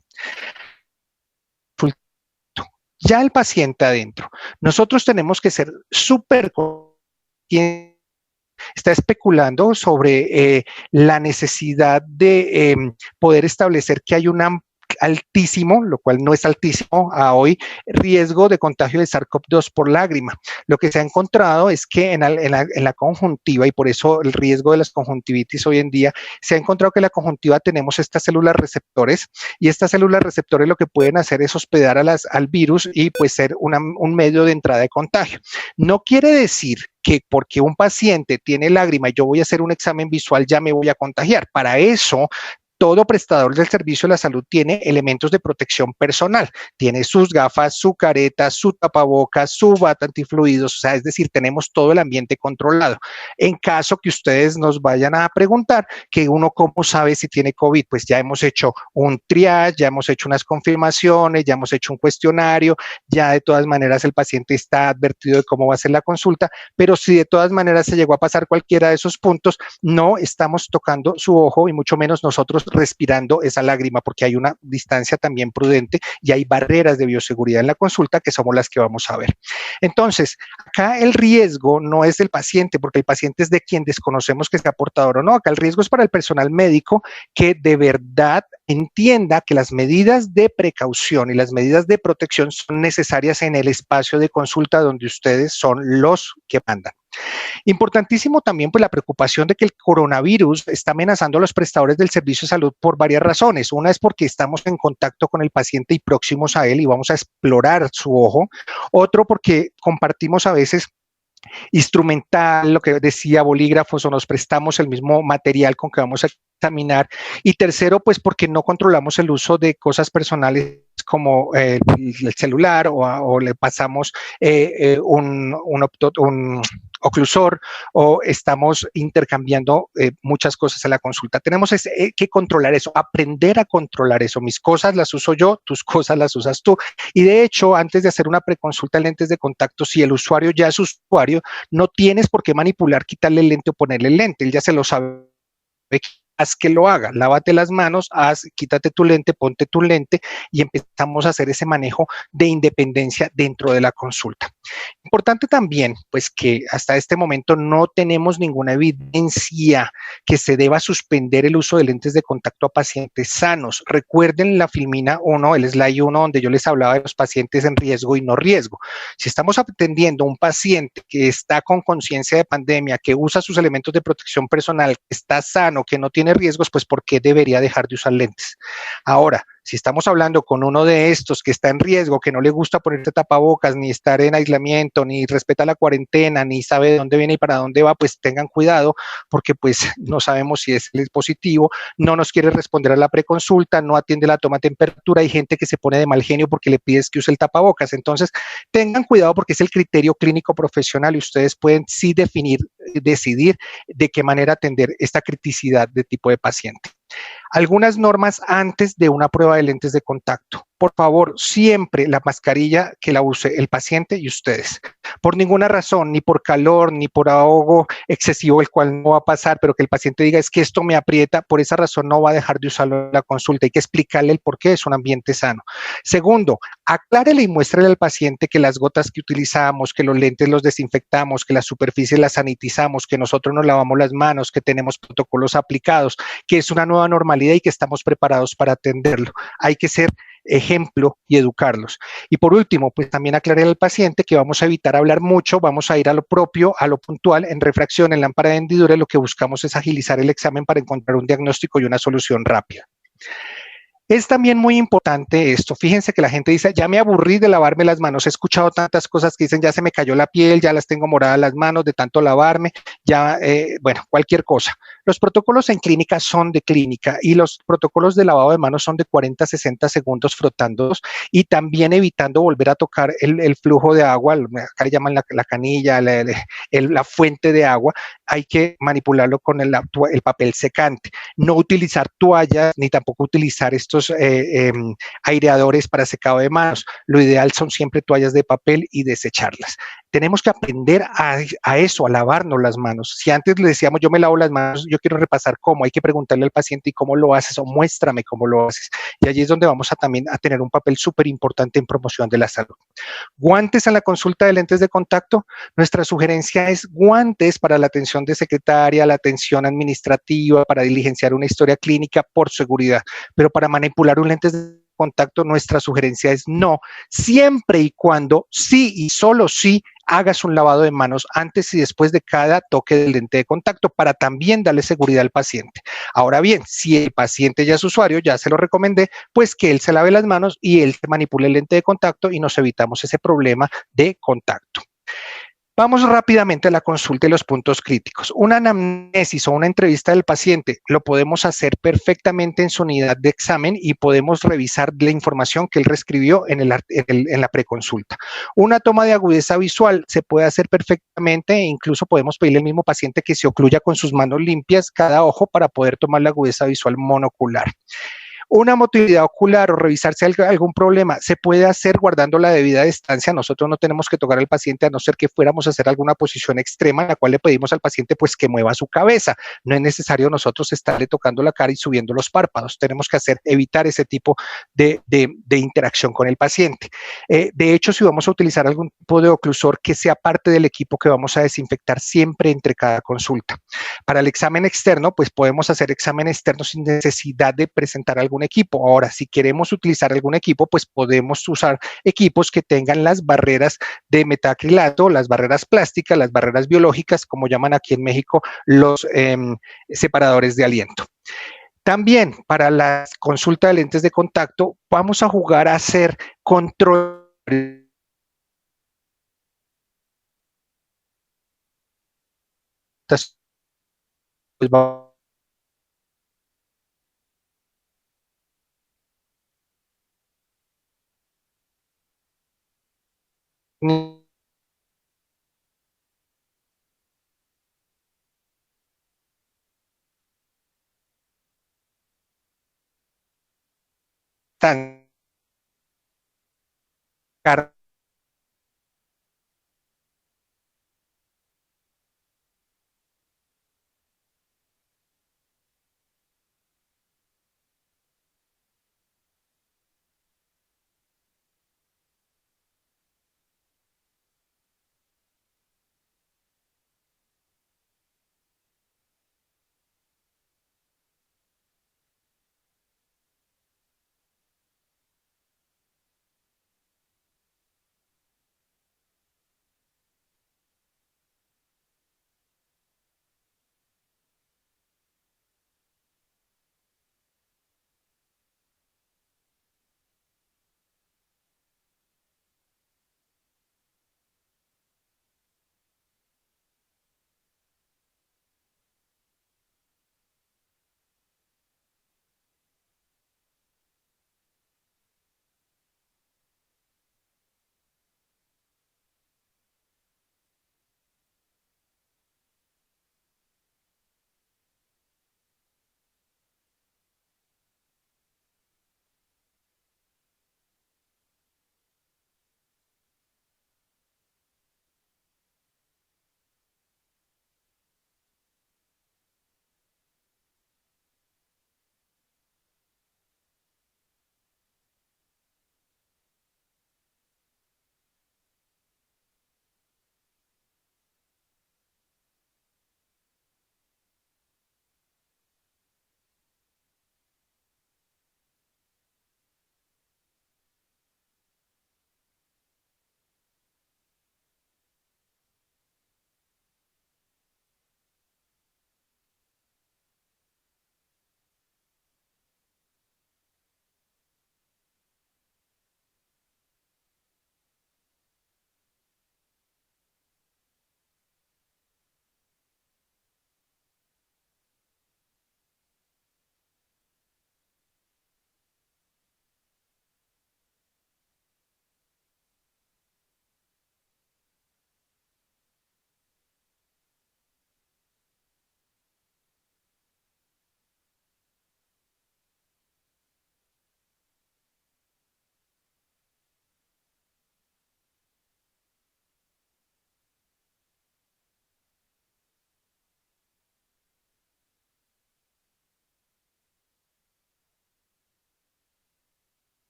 E: Ya el paciente adentro, nosotros tenemos que ser súper conscientes. Está especulando sobre la necesidad de poder establecer que hay altísimo, lo cual no es altísimo a hoy, riesgo de contagio de SARS-CoV-2 por lágrima. Lo que se ha encontrado es que en la conjuntiva, y por eso el riesgo de las conjuntivitis hoy en día, se ha encontrado que en la conjuntiva tenemos estas células receptores, y estas células receptores lo que pueden hacer es hospedar al virus y pues ser un medio de entrada de contagio. No quiere decir que porque un paciente tiene lágrima y yo voy a hacer un examen visual ya me voy a contagiar. Para eso, todo prestador del servicio de la salud tiene elementos de protección personal, tiene sus gafas, su careta, su tapabocas, su bata antifluidos, o sea, es decir, tenemos todo el ambiente controlado. En caso que ustedes nos vayan a preguntar que uno cómo sabe si tiene COVID, pues ya hemos hecho un triage, ya hemos hecho unas confirmaciones, ya hemos hecho un cuestionario, ya de todas maneras el paciente está advertido de cómo va a ser la consulta, pero si de todas maneras se llegó a pasar cualquiera de esos puntos, no estamos tocando su ojo y mucho menos nosotros respirando esa lágrima, porque hay una distancia también prudente y hay barreras de bioseguridad en la consulta que somos las que vamos a ver. Entonces, acá el riesgo no es del paciente, porque el paciente es de quien desconocemos que sea portador o no. Acá el riesgo es para el personal médico que de verdad entienda que las medidas de precaución y las medidas de protección son necesarias en el espacio de consulta donde ustedes son los que mandan. Importantísimo también pues la preocupación de que el coronavirus está amenazando a los prestadores del servicio de salud por varias razones. Una es porque estamos en contacto con el paciente y próximos a él y vamos a explorar su ojo. Otro porque compartimos a veces instrumental, lo que decía, bolígrafos, o nos prestamos el mismo material con que vamos a examinar. Y tercero, pues porque no controlamos el uso de cosas personales como el celular o le pasamos un oclusor o estamos intercambiando muchas cosas en la consulta. Tenemos que controlar eso, aprender a controlar eso. Mis cosas las uso yo, tus cosas las usas tú. Y de hecho, antes de hacer una preconsulta en lentes de contacto, si el usuario ya es usuario, no tienes por qué manipular, quitarle el lente o ponerle el lente. Él ya se lo sabe. Haz que lo haga, lávate las manos, quítate tu lente, ponte tu lente y empezamos a hacer ese manejo de independencia dentro de la consulta. Importante también, pues que hasta este momento no tenemos ninguna evidencia que se deba suspender el uso de lentes de contacto a pacientes sanos. Recuerden la filmina 1, el slide 1, donde yo les hablaba de los pacientes en riesgo y no riesgo. Si estamos atendiendo a un paciente que está con conciencia de pandemia, que usa sus elementos de protección personal, que está sano, que no tiene riesgos, pues ¿por qué debería dejar de usar lentes? Ahora, si estamos hablando con uno de estos que está en riesgo, que no le gusta ponerse tapabocas, ni estar en aislamiento, ni respeta la cuarentena, ni sabe de dónde viene y para dónde va, pues tengan cuidado, porque pues no sabemos si es positivo, no nos quiere responder a la preconsulta, no atiende la toma de temperatura, hay gente que se pone de mal genio porque le pides que use el tapabocas. Entonces, tengan cuidado porque es el criterio clínico profesional y ustedes pueden sí decidir de qué manera atender esta criticidad de tipo de paciente. Algunas normas antes de una prueba de lentes de contacto. Por favor, siempre la mascarilla que la use el paciente y ustedes. Por ninguna razón, ni por calor, ni por ahogo excesivo, el cual no va a pasar, pero que el paciente diga es que esto me aprieta, por esa razón no va a dejar de usarlo en la consulta. Hay que explicarle el por qué es un ambiente sano. Segundo, aclárele y muéstrele al paciente que las gotas que utilizamos, que los lentes los desinfectamos, que las superficies las sanitizamos, que nosotros nos lavamos las manos, que tenemos protocolos aplicados, que es una nueva normalidad y que estamos preparados para atenderlo. Hay que ser ejemplo y educarlos. Y por último, pues también aclarar al paciente que vamos a evitar hablar mucho, vamos a ir a lo propio, a lo puntual. En refracción, en lámpara de hendidura, lo que buscamos es agilizar el examen para encontrar un diagnóstico y una solución rápida. Es también muy importante esto. Fíjense que la gente dice, ya me aburrí de lavarme las manos. He escuchado tantas cosas que dicen, ya se me cayó la piel, ya las tengo moradas las manos de tanto lavarme, ya, bueno, cualquier cosa. Los protocolos en clínica son de clínica y los protocolos de lavado de manos son de 40 a 60 segundos frotándolos y también evitando volver a tocar el flujo de agua, acá le llaman la canilla, la fuente de agua. Hay que manipularlo con el papel secante. No utilizar toallas ni tampoco utilizar estos aireadores para secado de manos. Lo ideal son siempre toallas de papel y desecharlas. Tenemos que aprender a eso, a lavarnos las manos. Si antes le decíamos yo me lavo las manos, yo quiero repasar cómo, hay que preguntarle al paciente y cómo lo haces o muéstrame cómo lo haces. Y allí es donde vamos también a tener un papel súper importante en promoción de la salud. Guantes en la consulta de lentes de contacto. Nuestra sugerencia es guantes para la atención de secretaria, la atención administrativa, para diligenciar una historia clínica por seguridad, pero para manipular un lente contacto, nuestra sugerencia es no, siempre y cuando sí y solo sí hagas un lavado de manos antes y después de cada toque del lente de contacto para también darle seguridad al paciente. Ahora bien, si el paciente ya es usuario, ya se lo recomendé, pues que él se lave las manos y él se manipule el lente de contacto y nos evitamos ese problema de contacto. Vamos rápidamente a la consulta y los puntos críticos. Una anamnesis o una entrevista del paciente lo podemos hacer perfectamente en su unidad de examen y podemos revisar la información que él reescribió en la preconsulta. Una toma de agudeza visual se puede hacer perfectamente e incluso podemos pedirle al mismo paciente que se ocluya con sus manos limpias cada ojo para poder tomar la agudeza visual monocular. Una motilidad ocular o revisar si hay algún problema se puede hacer guardando la debida distancia. Nosotros no tenemos que tocar al paciente a no ser que fuéramos a hacer alguna posición extrema en la cual le pedimos al paciente pues que mueva su cabeza. No es necesario nosotros estarle tocando la cara y subiendo los párpados. Tenemos que evitar ese tipo de interacción con el paciente. De hecho, si vamos a utilizar algún tipo de oclusor que sea parte del equipo que vamos a desinfectar siempre entre cada consulta. Para el examen externo, pues podemos hacer examen externo sin necesidad de presentar algún equipo. Ahora, si queremos utilizar algún equipo, pues podemos usar equipos que tengan las barreras de metacrilato, las barreras plásticas, las barreras biológicas, como llaman aquí en México los separadores de aliento. También para la consulta de lentes de contacto, vamos a jugar a hacer control. Pues tan caro.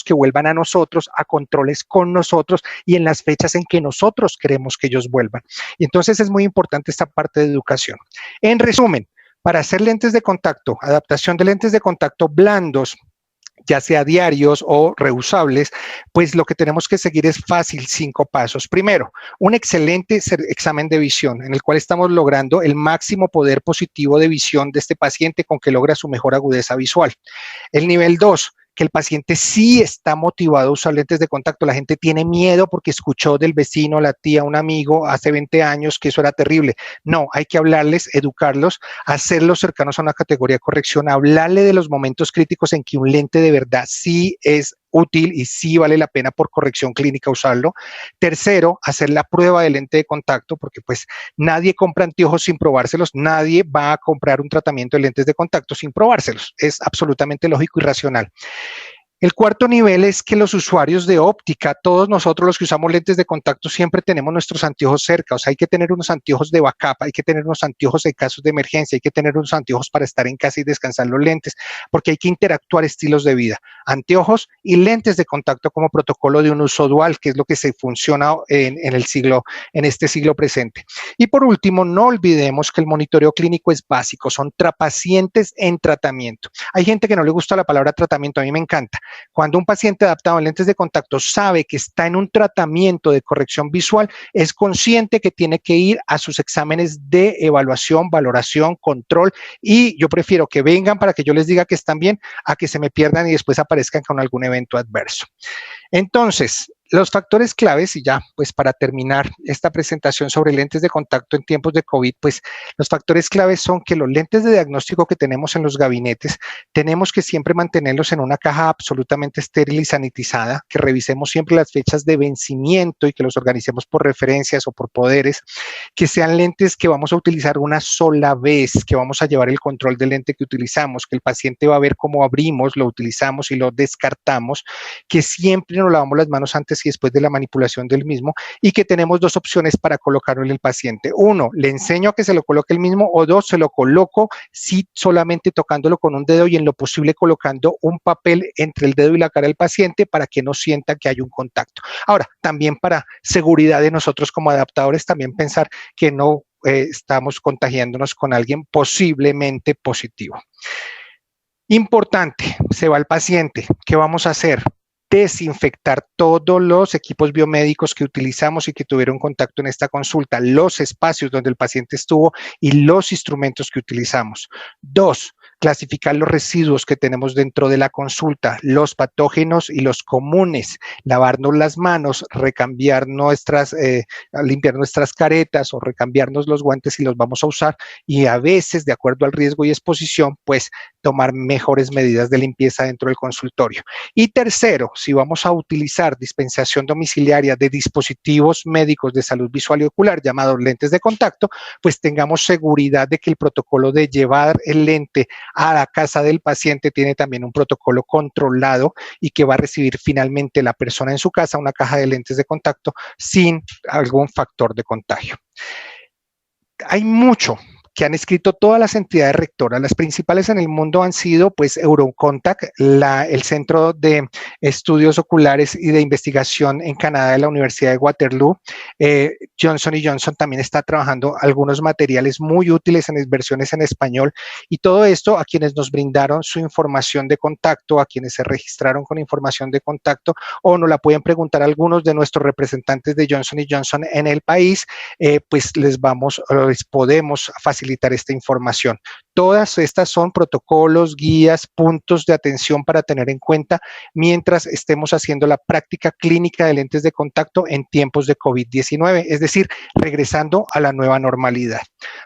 E: que vuelvan a nosotros, a controles con nosotros y en las fechas en que nosotros queremos que ellos vuelvan. Y entonces es muy importante esta parte de educación. En resumen, para hacer lentes de contacto, adaptación de lentes de contacto blandos, ya sea diarios o reusables, pues lo que tenemos que seguir es fácil, 5 pasos. Primero, un excelente examen de visión en el cual estamos logrando el máximo poder positivo de visión de este paciente con que logra su mejor agudeza visual. El nivel 2, que el paciente sí está motivado a usar lentes de contacto. La gente tiene miedo porque escuchó del vecino, la tía, un amigo hace 20 años que eso era terrible. No, hay que hablarles, educarlos, hacerlos cercanos a una categoría de corrección, hablarle de los momentos críticos en que un lente de verdad sí es útil y sí vale la pena por corrección clínica usarlo. Tercero, hacer la prueba de lente de contacto, porque pues nadie compra anteojos sin probárselos, nadie va a comprar un tratamiento de lentes de contacto sin probárselos. Es absolutamente lógico y racional. El cuarto nivel es que los usuarios de óptica, todos nosotros los que usamos lentes de contacto, siempre tenemos nuestros anteojos cerca. O sea, hay que tener unos anteojos de backup, hay que tener unos anteojos en casos de emergencia, hay que tener unos anteojos para estar en casa y descansar los lentes, porque hay que interactuar estilos de vida. Anteojos y lentes de contacto como protocolo de un uso dual, que es lo que se funciona en este siglo presente. Y por último, no olvidemos que el monitoreo clínico es básico, son pacientes en tratamiento. Hay gente que no le gusta la palabra tratamiento, a mí me encanta. Cuando un paciente adaptado en lentes de contacto sabe que está en un tratamiento de corrección visual, es consciente que tiene que ir a sus exámenes de evaluación, valoración, control, y yo prefiero que vengan para que yo les diga que están bien a que se me pierdan y después aparezcan con algún evento adverso. Entonces, los factores claves, y ya pues para terminar esta presentación sobre lentes de contacto en tiempos de COVID, pues los factores claves son que los lentes de diagnóstico que tenemos en los gabinetes, tenemos que siempre mantenerlos en una caja absolutamente estéril y sanitizada, que revisemos siempre las fechas de vencimiento y que los organicemos por referencias o por poderes, que sean lentes que vamos a utilizar una sola vez, que vamos a llevar el control del lente que utilizamos, que el paciente va a ver cómo abrimos, lo utilizamos y lo descartamos, que siempre nos lavamos las manos antes y después de la manipulación del mismo, y que tenemos 2 opciones para colocarlo en el paciente. 1, le enseño a que se lo coloque el mismo, o 2, se lo coloco sí solamente tocándolo con un dedo y en lo posible colocando un papel entre el dedo y la cara del paciente para que no sienta que hay un contacto. Ahora, también para seguridad de nosotros como adaptadores, también pensar que no estamos contagiándonos con alguien posiblemente positivo. Importante, se va el paciente, ¿qué vamos a hacer? Desinfectar todos los equipos biomédicos que utilizamos y que tuvieron contacto en esta consulta, los espacios donde el paciente estuvo y los instrumentos que utilizamos. 2, clasificar los residuos que tenemos dentro de la consulta, los patógenos y los comunes, lavarnos las manos, limpiar nuestras caretas o recambiarnos los guantes si los vamos a usar, y a veces, de acuerdo al riesgo y exposición, pues tomar mejores medidas de limpieza dentro del consultorio. Y tercero, si vamos a utilizar dispensación domiciliaria de dispositivos médicos de salud visual y ocular llamados lentes de contacto, pues tengamos seguridad de que el protocolo de llevar el lente a la casa del paciente tiene también un protocolo controlado y que va a recibir finalmente la persona en su casa una caja de lentes de contacto sin algún factor de contagio. Hay mucho que han escrito todas las entidades rectoras. Las principales en el mundo han sido pues Eurocontact, el Centro de Estudios Oculares y de Investigación en Canadá de la Universidad de Waterloo. Johnson & Johnson también está trabajando algunos materiales muy útiles en versiones en español, y todo esto a quienes nos brindaron su información de contacto, a quienes se registraron con información de contacto, o nos la pueden preguntar algunos de nuestros representantes de Johnson & Johnson en el país, pues les podemos facilitar esta información. Todas estas son protocolos, guías, puntos de atención para tener en cuenta mientras estemos haciendo la práctica clínica de lentes de contacto en tiempos de COVID-19, es decir, regresando a la nueva normalidad.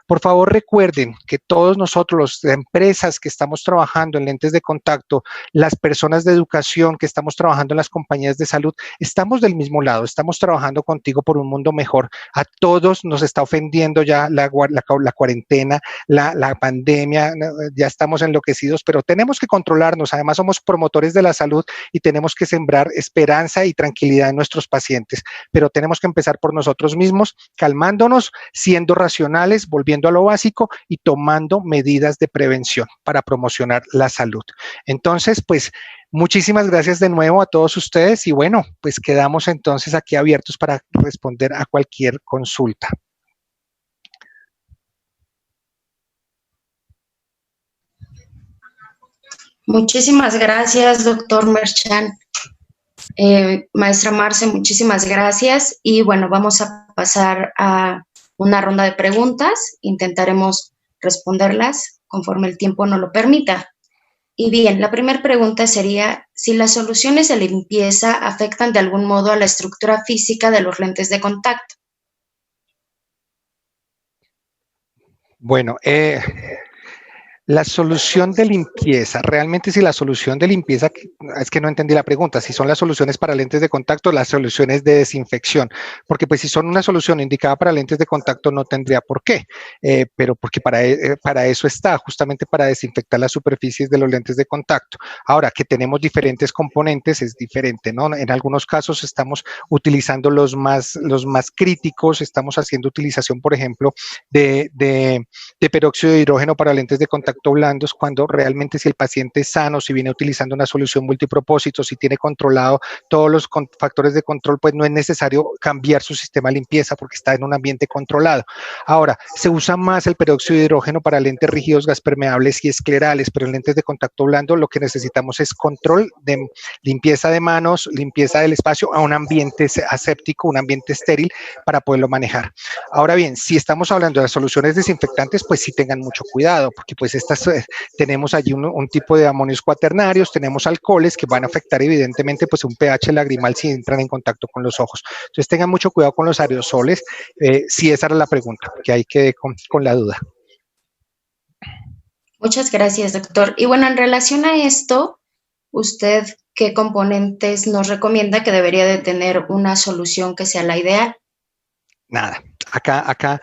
E: Por favor, recuerden que todos nosotros, las empresas que estamos trabajando en lentes de contacto, las personas de educación que estamos trabajando en las compañías de salud, estamos del mismo lado, estamos trabajando contigo por un mundo mejor. A todos nos está ofendiendo ya la cuarentena, la pandemia, pandemia, ya estamos enloquecidos, pero tenemos que controlarnos. Además, somos promotores de la salud y tenemos que sembrar esperanza y tranquilidad en nuestros pacientes, pero tenemos que empezar por nosotros mismos, calmándonos, siendo racionales, volviendo a lo básico y tomando medidas de prevención para promocionar la salud. Entonces, pues, muchísimas gracias de nuevo a todos ustedes y bueno, pues quedamos entonces aquí abiertos para responder a cualquier consulta.
G: Muchísimas gracias, doctor Merchan. Maestra Marce, muchísimas gracias. Y bueno, vamos a pasar a una ronda de preguntas. Intentaremos responderlas conforme el tiempo nos lo permita. Y bien, la primera pregunta sería si las soluciones de limpieza afectan de algún modo a la estructura física de los lentes de contacto.
E: Bueno, la solución de limpieza, realmente si la solución de limpieza, es que no entendí la pregunta, si son las soluciones para lentes de contacto, las soluciones de desinfección, porque pues si son una solución indicada para lentes de contacto no tendría por qué, pero porque para eso está, justamente para desinfectar las superficies de los lentes de contacto. Ahora, que tenemos diferentes componentes es diferente, ¿no? En algunos casos estamos utilizando los más críticos, estamos haciendo utilización, por ejemplo, de peróxido de hidrógeno para lentes de contacto blandos, cuando realmente si el paciente es sano, si viene utilizando una solución multipropósito, si tiene controlado todos los factores de control, pues no es necesario cambiar su sistema de limpieza porque está en un ambiente controlado. Ahora, se usa más el peróxido de hidrógeno para lentes rígidos, gaspermeables y esclerales, pero en lentes de contacto blando lo que necesitamos es control de limpieza de manos, limpieza del espacio a un ambiente aséptico, un ambiente estéril para poderlo manejar. Ahora bien, si estamos hablando de las soluciones desinfectantes, pues sí tengan mucho cuidado, porque pues tenemos allí un tipo de amonios cuaternarios, tenemos alcoholes que van a afectar evidentemente pues un pH lagrimal si entran en contacto con los ojos. Entonces tengan mucho cuidado con los aerosoles, si esa era la pregunta, que ahí quedé con la duda.
G: Muchas gracias, doctor. Y bueno, en relación a esto, ¿usted qué componentes nos recomienda que debería de tener una solución que sea la ideal?
E: Nada, acá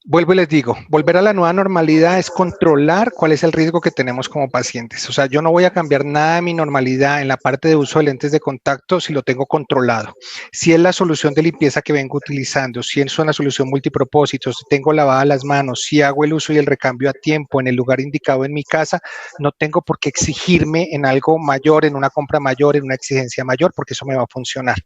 E: vuelvo y les digo, volver a la nueva normalidad es controlar cuál es el riesgo que tenemos como pacientes. O sea, yo no voy a cambiar nada de mi normalidad en la parte de uso de lentes de contacto si lo tengo controlado. Si es la solución de limpieza que vengo utilizando, si es una solución multipropósito, si tengo lavadas las manos, si hago el uso y el recambio a tiempo en el lugar indicado en mi casa, no tengo por qué exigirme en algo mayor, en una compra mayor, en una exigencia mayor, porque eso me va a funcionar.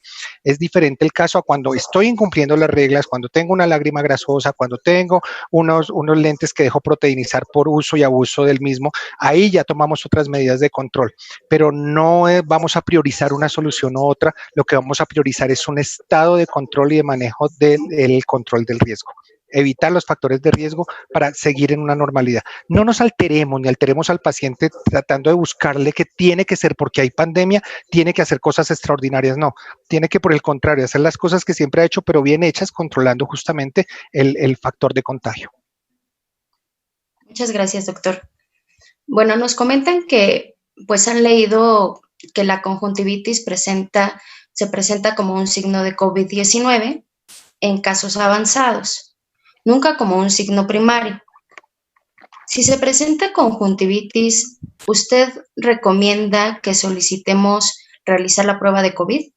E: Es diferente el caso a cuando estoy incumpliendo las reglas, cuando tengo una lágrima grasosa, cuando tengo unos lentes que dejo proteinizar por uso y abuso del mismo, ahí ya tomamos otras medidas de control, pero no vamos a priorizar una solución u otra, lo que vamos a priorizar es un estado de control y de manejo del control del riesgo. Evitar los factores de riesgo para seguir en una normalidad. No nos alteremos ni alteremos al paciente tratando de buscarle que tiene que ser porque hay pandemia, tiene que hacer cosas extraordinarias. No, tiene que por el contrario hacer las cosas que siempre ha hecho, pero bien hechas, controlando justamente el factor de contagio.
G: Muchas gracias, doctor. Bueno, nos comentan que pues han leído que la conjuntivitis se presenta como un signo de COVID-19 en casos avanzados, nunca como un signo primario. Si se presenta conjuntivitis, ¿usted recomienda que solicitemos realizar la prueba de COVID?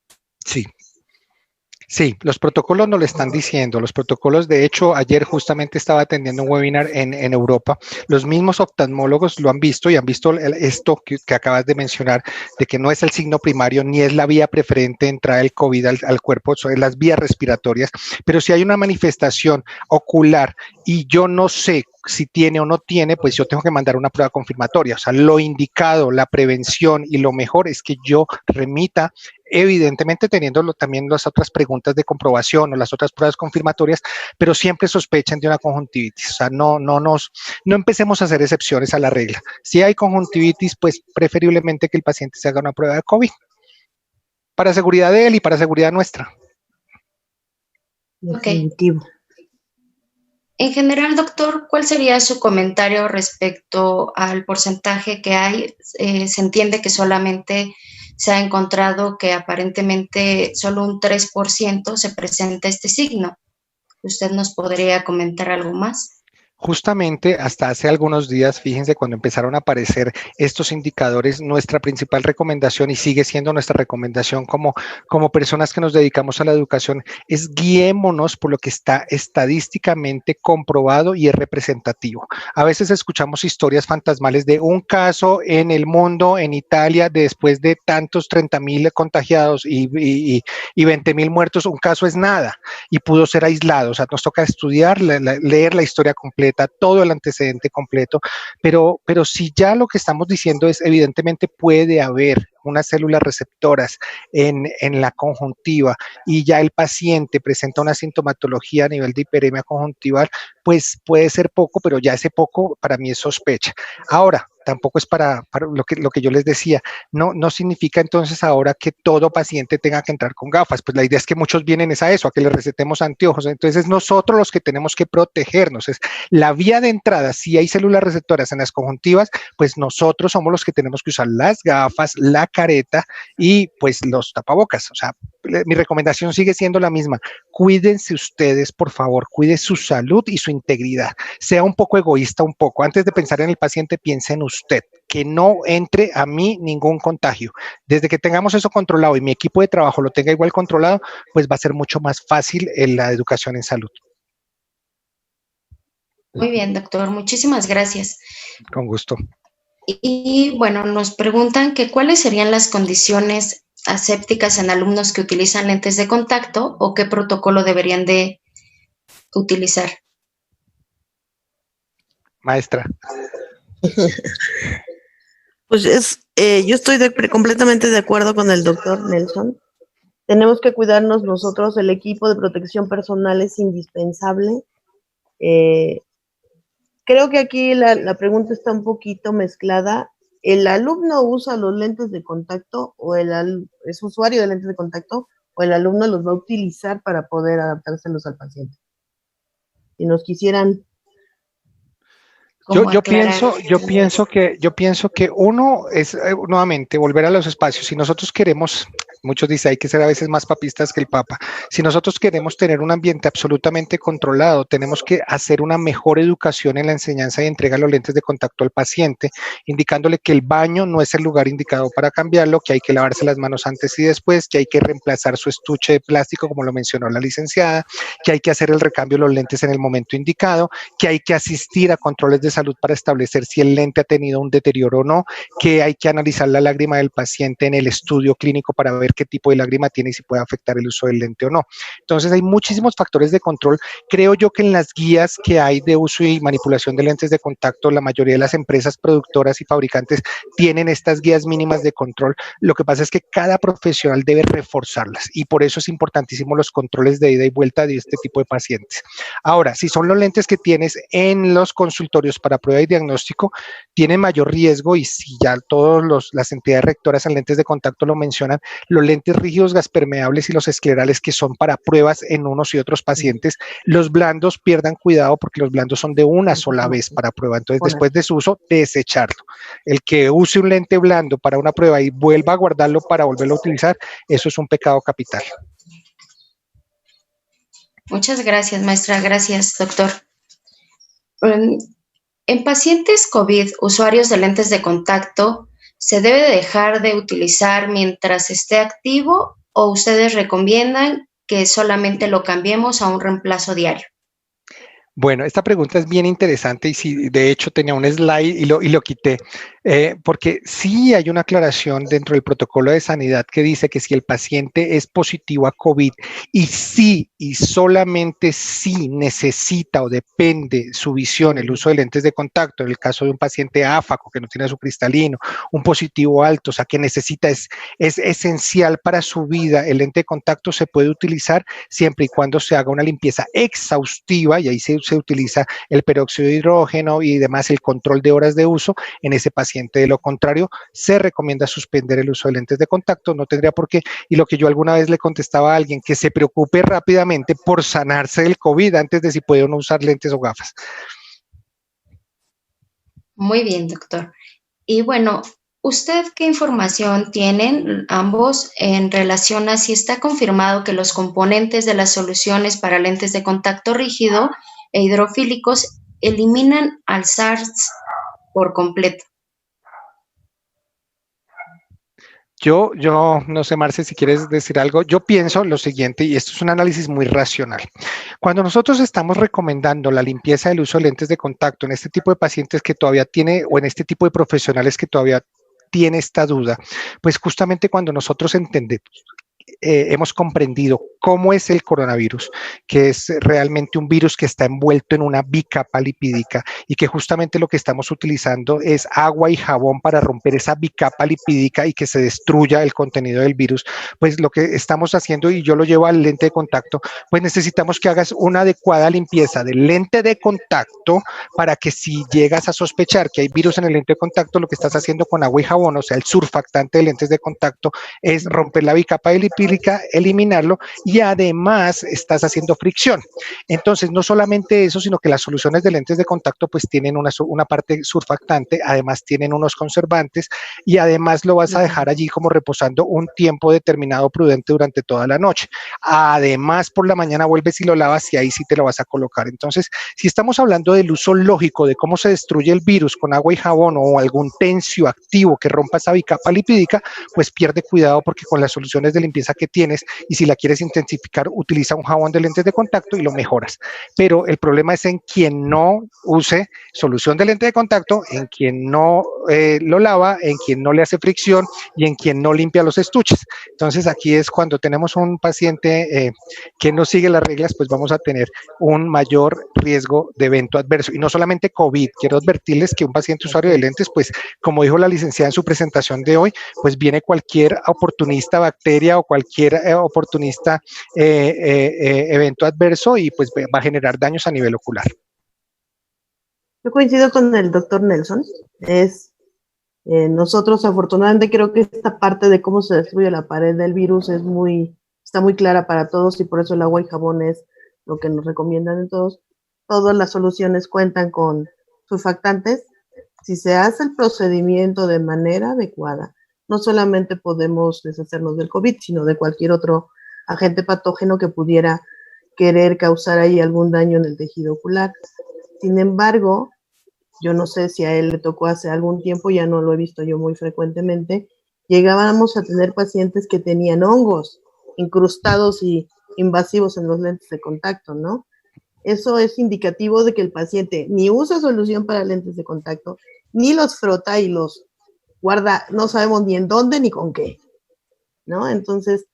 E: Sí, los protocolos nos lo están diciendo. Los protocolos, de hecho, ayer justamente estaba atendiendo un webinar en Europa. Los mismos oftalmólogos lo han visto y han visto esto que acabas de mencionar, de que no es el signo primario ni es la vía preferente de entrada del COVID al cuerpo, son las vías respiratorias. Pero si hay una manifestación ocular y yo no sé si tiene o no tiene, pues yo tengo que mandar una prueba confirmatoria. O sea, lo indicado, la prevención y lo mejor es que yo remita, evidentemente teniendo también las otras preguntas de comprobación o las otras pruebas confirmatorias, pero siempre sospechen de una conjuntivitis. O sea, no empecemos a hacer excepciones a la regla. Si hay conjuntivitis, pues preferiblemente que el paciente se haga una prueba de COVID, para seguridad de él y para seguridad nuestra.
D: Definitivo.
G: En general, doctor, ¿cuál sería su comentario respecto al porcentaje que hay? Se entiende que solamente se ha encontrado que aparentemente solo un 3% se presenta este signo. ¿Usted nos podría comentar algo más?
E: Justamente hasta hace algunos días, fíjense, cuando empezaron a aparecer estos indicadores, nuestra principal recomendación, y sigue siendo nuestra recomendación como personas que nos dedicamos a la educación, es guiémonos por lo que está estadísticamente comprobado y es representativo. A veces escuchamos historias fantasmales de un caso en el mundo, en Italia, después de tantos 30,000 contagiados y 20,000 muertos, un caso es nada y pudo ser aislado. O sea, nos toca estudiar, leer la historia completa, todo el antecedente completo, pero si ya lo que estamos diciendo es evidentemente puede haber unas células receptoras en la conjuntiva y ya el paciente presenta una sintomatología a nivel de hiperemia conjuntival, pues puede ser poco, pero ya ese poco para mí es sospecha. Ahora, tampoco es para lo que yo les decía, no significa entonces ahora que todo paciente tenga que entrar con gafas, pues la idea es que muchos vienen a eso, a que les recetemos anteojos, entonces nosotros los que tenemos que protegernos, es la vía de entrada, si hay células receptoras en las conjuntivas, pues nosotros somos los que tenemos que usar las gafas, la careta y pues los tapabocas. O sea, mi recomendación sigue siendo la misma, cuídense ustedes, por favor, cuide su salud y su integridad, sea un poco egoísta, un poco, antes de pensar en el paciente, piense en usted, que no entre a mí ningún contagio. Desde que tengamos eso controlado y mi equipo de trabajo lo tenga igual controlado, pues va a ser mucho más fácil la educación en salud.
G: Muy bien, doctor, muchísimas gracias.
E: Con gusto.
G: Y bueno, nos preguntan que cuáles serían las condiciones asépticas en alumnos que utilizan lentes de contacto o qué protocolo deberían de utilizar.
E: Maestra.
D: Pues yo estoy completamente de acuerdo con el doctor Nelson. Tenemos que cuidarnos nosotros, el equipo de protección personal es indispensable. Creo que aquí la pregunta está un poquito mezclada. ¿El alumno usa los lentes de contacto o es usuario de lentes de contacto o el alumno los va a utilizar para poder adaptárselos al paciente? Si nos quisieran...
E: Yo pienso que uno es nuevamente volver a los espacios. Si nosotros queremos, muchos dicen hay que ser a veces más papistas que el Papa. Si nosotros queremos tener un ambiente absolutamente controlado, tenemos que hacer una mejor educación en la enseñanza y entrega de los lentes de contacto al paciente, indicándole que el baño no es el lugar indicado para cambiarlo, que hay que lavarse las manos antes y después, que hay que reemplazar su estuche de plástico, como lo mencionó la licenciada, que hay que hacer el recambio de los lentes en el momento indicado, que hay que asistir a controles de salud para establecer si el lente ha tenido un deterioro o no, que hay que analizar la lágrima del paciente en el estudio clínico para ver qué tipo de lágrima tiene y si puede afectar el uso del lente o no. Entonces hay muchísimos factores de control. Creo yo que en las guías que hay de uso y manipulación de lentes de contacto, la mayoría de las empresas productoras y fabricantes tienen estas guías mínimas de control. Lo que pasa es que cada profesional debe reforzarlas y por eso es importantísimo los controles de ida y vuelta de este tipo de pacientes. Ahora, si son los lentes que tienes en los consultorios para prueba y diagnóstico, tienen mayor riesgo y si ya todas las entidades rectoras en lentes de contacto lo mencionan, los lentes rígidos, gaspermeables y los esclerales que son para pruebas en unos y otros pacientes, los blandos pierdan cuidado porque los blandos son de una sola vez para prueba, entonces después de su uso, desecharlo. El que use un lente blando para una prueba y vuelva a guardarlo para volverlo a utilizar, eso es un pecado capital.
G: Muchas gracias, maestra. Gracias, doctor. En pacientes COVID, usuarios de lentes de contacto, ¿se debe dejar de utilizar mientras esté activo o ustedes recomiendan que solamente lo cambiemos a un reemplazo diario?
E: Bueno, esta pregunta es bien interesante y sí, de hecho tenía un slide y lo quité, porque sí hay una aclaración dentro del protocolo de sanidad que dice que si el paciente es positivo a COVID y sí y solamente si necesita o depende su visión, el uso de lentes de contacto, en el caso de un paciente áfaco que no tiene su cristalino, un positivo alto, o sea que necesita, es esencial para su vida, el lente de contacto se puede utilizar siempre y cuando se haga una limpieza exhaustiva y ahí se utiliza el peróxido de hidrógeno y demás, el control de horas de uso en ese paciente. De lo contrario, se recomienda suspender el uso de lentes de contacto, no tendría por qué. Y lo que yo alguna vez le contestaba a alguien, que se preocupe rápidamente por sanarse del COVID antes de si puede o no usar lentes o gafas.
G: Muy bien, doctor. Y bueno, ¿usted qué información tienen ambos en relación a si está confirmado que los componentes de las soluciones para lentes de contacto rígido e hidrofílicos eliminan al SARS por completo.
E: Yo no sé, Marce, si quieres decir algo. Yo pienso lo siguiente, y esto es un análisis muy racional. Cuando nosotros estamos recomendando la limpieza del uso de lentes de contacto en este tipo de pacientes que todavía tiene, o en este tipo de profesionales que todavía tiene esta duda, pues justamente cuando nosotros entendemos, hemos comprendido cómo es el coronavirus, que es realmente un virus que está envuelto en una bicapa lipídica y que justamente lo que estamos utilizando es agua y jabón para romper esa bicapa lipídica y que se destruya el contenido del virus, pues lo que estamos haciendo, y yo lo llevo al lente de contacto, pues necesitamos que hagas una adecuada limpieza del lente de contacto para que si llegas a sospechar que hay virus en el lente de contacto, lo que estás haciendo con agua y jabón, o sea, el surfactante de lentes de contacto, es romper la bicapa lipídica, eliminarlo, y además estás haciendo fricción. Entonces, no solamente eso, sino que las soluciones de lentes de contacto pues tienen una parte surfactante, además tienen unos conservantes, y además lo vas a dejar allí como reposando un tiempo determinado prudente durante toda la noche. Además, por la mañana vuelves y lo lavas y ahí sí te lo vas a colocar. Entonces, si estamos hablando del uso lógico de cómo se destruye el virus con agua y jabón o algún tensio activo que rompa esa bicapa lipídica, pues pierde cuidado, porque con las soluciones de limpieza que tienes, y si la quieres intensificar, utiliza un jabón de lentes de contacto y lo mejoras. Pero el problema es en quien no use solución de lente de contacto, en quien no lo lava, en quien no le hace fricción y en quien no limpia los estuches. Entonces aquí es cuando tenemos un paciente que no sigue las reglas, pues vamos a tener un mayor riesgo de evento adverso. Y no solamente COVID, quiero advertirles que un paciente usuario de lentes, pues como dijo la licenciada en su presentación de hoy, pues viene cualquier oportunista bacteria o cualquier oportunista evento adverso, y pues va a generar daños a nivel ocular.
D: Yo coincido con el doctor Nelson. Nosotros afortunadamente creo que esta parte de cómo se destruye la pared del virus está muy clara para todos, y por eso el agua y jabón es lo que nos recomiendan en todos. Todas las soluciones cuentan con surfactantes. Si se hace el procedimiento de manera adecuada, no solamente podemos deshacernos del COVID, sino de cualquier otro agente patógeno que pudiera querer causar ahí algún daño en el tejido ocular. Sin embargo, yo no sé si a él le tocó hace algún tiempo, ya no lo he visto yo muy frecuentemente, llegábamos a tener pacientes que tenían hongos incrustados y invasivos en los lentes de contacto, ¿no? Eso es indicativo de que el paciente ni usa solución para lentes de contacto, ni los frota y los guarda, no sabemos ni en dónde ni con qué, ¿no? Entonces,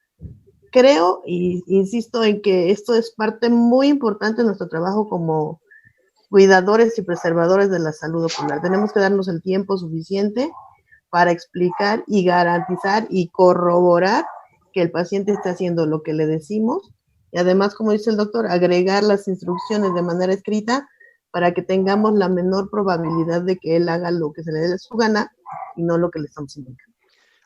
D: creo y insisto en que esto es parte muy importante de nuestro trabajo como cuidadores y preservadores de la salud ocular. Tenemos que darnos el tiempo suficiente para explicar y garantizar y corroborar que el paciente está haciendo lo que le decimos, y además, como dice el doctor, agregar las instrucciones de manera escrita para que tengamos la menor probabilidad de que él haga lo que se le dé su gana y no lo que le estamos indicando.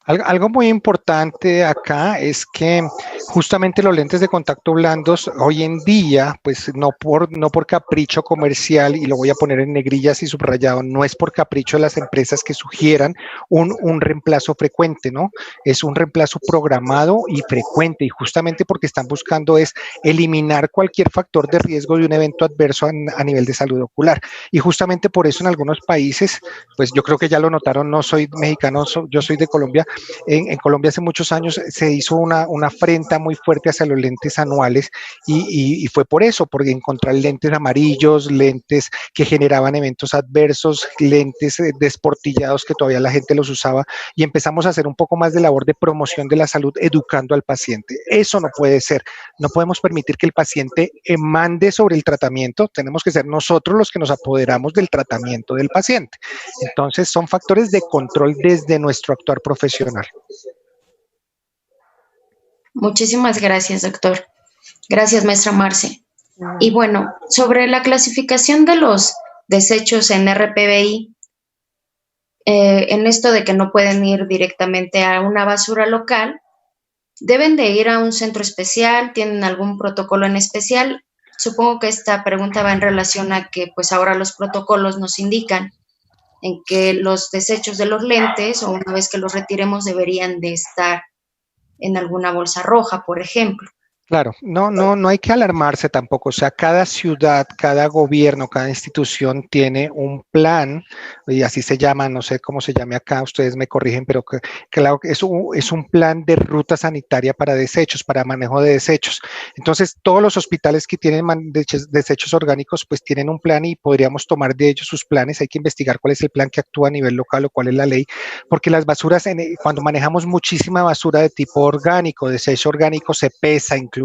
E: Algo muy importante acá es que justamente los lentes de contacto blandos hoy en día, pues no por capricho comercial, y lo voy a poner en negrillas y subrayado, no es por capricho de las empresas que sugieran un reemplazo frecuente, ¿no? Es un reemplazo programado y frecuente, y justamente porque están buscando es eliminar cualquier factor de riesgo de un evento adverso a nivel de salud ocular. Y justamente por eso en algunos países, pues yo creo que ya lo notaron, no soy mexicano, yo soy de Colombia. En Colombia hace muchos años se hizo una afrenta muy fuerte hacia los lentes anuales, y fue por eso, porque encontrar lentes amarillos, lentes que generaban eventos adversos, lentes desportillados que todavía la gente los usaba, y empezamos a hacer un poco más de labor de promoción de la salud, educando al paciente. Eso no puede ser, no podemos permitir que el paciente mande sobre el tratamiento, tenemos que ser nosotros los que nos apoderamos del tratamiento del paciente. Entonces son factores de control desde nuestro actuar profesional.
G: Muchísimas gracias, doctor. Gracias, maestra Marce. Y bueno, sobre la clasificación de los desechos en RPBI, en esto de que no pueden ir directamente a una basura local, ¿deben de ir a un centro especial? ¿Tienen algún protocolo en especial? Supongo que esta pregunta va en relación a que pues ahora los protocolos nos indican en que los desechos de los lentes, o una vez que los retiremos, deberían de estar en alguna bolsa roja, por ejemplo.
E: Claro, no hay que alarmarse tampoco. O sea, cada ciudad, cada gobierno, cada institución tiene un plan, y así se llama, no sé cómo se llame acá, ustedes me corrigen, pero claro que es un plan de ruta sanitaria para desechos, para manejo de desechos. Entonces, todos los hospitales que tienen desechos orgánicos, pues tienen un plan y podríamos tomar de ellos sus planes. Hay que investigar cuál es el plan que actúa a nivel local o cuál es la ley, porque las basuras, cuando manejamos muchísima basura de tipo orgánico, desecho orgánico, se pesa incluso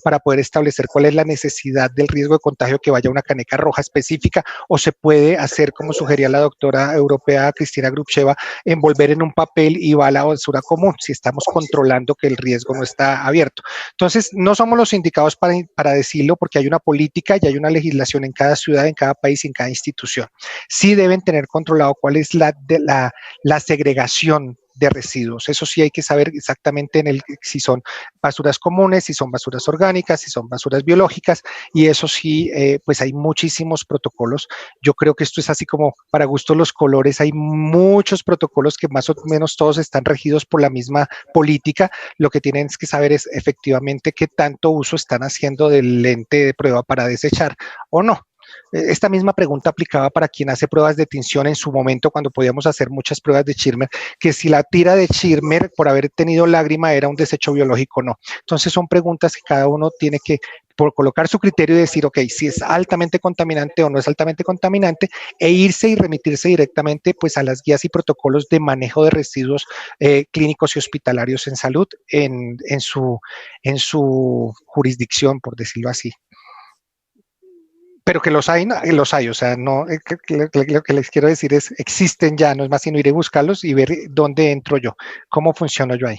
E: para poder establecer cuál es la necesidad del riesgo de contagio que vaya a una caneca roja específica, o se puede hacer, como sugería la doctora europea Cristina Grubcheva, envolver en un papel y va a la basura común, si estamos controlando que el riesgo no está abierto. Entonces, no somos los indicados para decirlo, porque hay una política y hay una legislación en cada ciudad, en cada país y en cada institución. Sí deben tener controlado cuál es la segregación de residuos. Eso sí hay que saber exactamente si son basuras comunes, si son basuras orgánicas, si son basuras biológicas, y eso sí, pues hay muchísimos protocolos. Yo creo que esto es así como para gustos los colores, hay muchos protocolos que más o menos todos están regidos por la misma política. Lo que tienen que saber es efectivamente qué tanto uso están haciendo del lente de prueba para desechar o no. Esta misma pregunta aplicaba para quien hace pruebas de tinción en su momento, cuando podíamos hacer muchas pruebas de Schirmer, que si la tira de Schirmer por haber tenido lágrima era un desecho biológico o no. Entonces son preguntas que cada uno tiene que por colocar su criterio y decir, ok, si es altamente contaminante o no es altamente contaminante, e irse y remitirse directamente pues a las guías y protocolos de manejo de residuos clínicos y hospitalarios en salud en su jurisdicción, por decirlo así. Pero que los hay, o sea, no, lo que les quiero decir es, existen ya, no es más sino ir a buscarlos y ver dónde entro yo, cómo funciono yo ahí.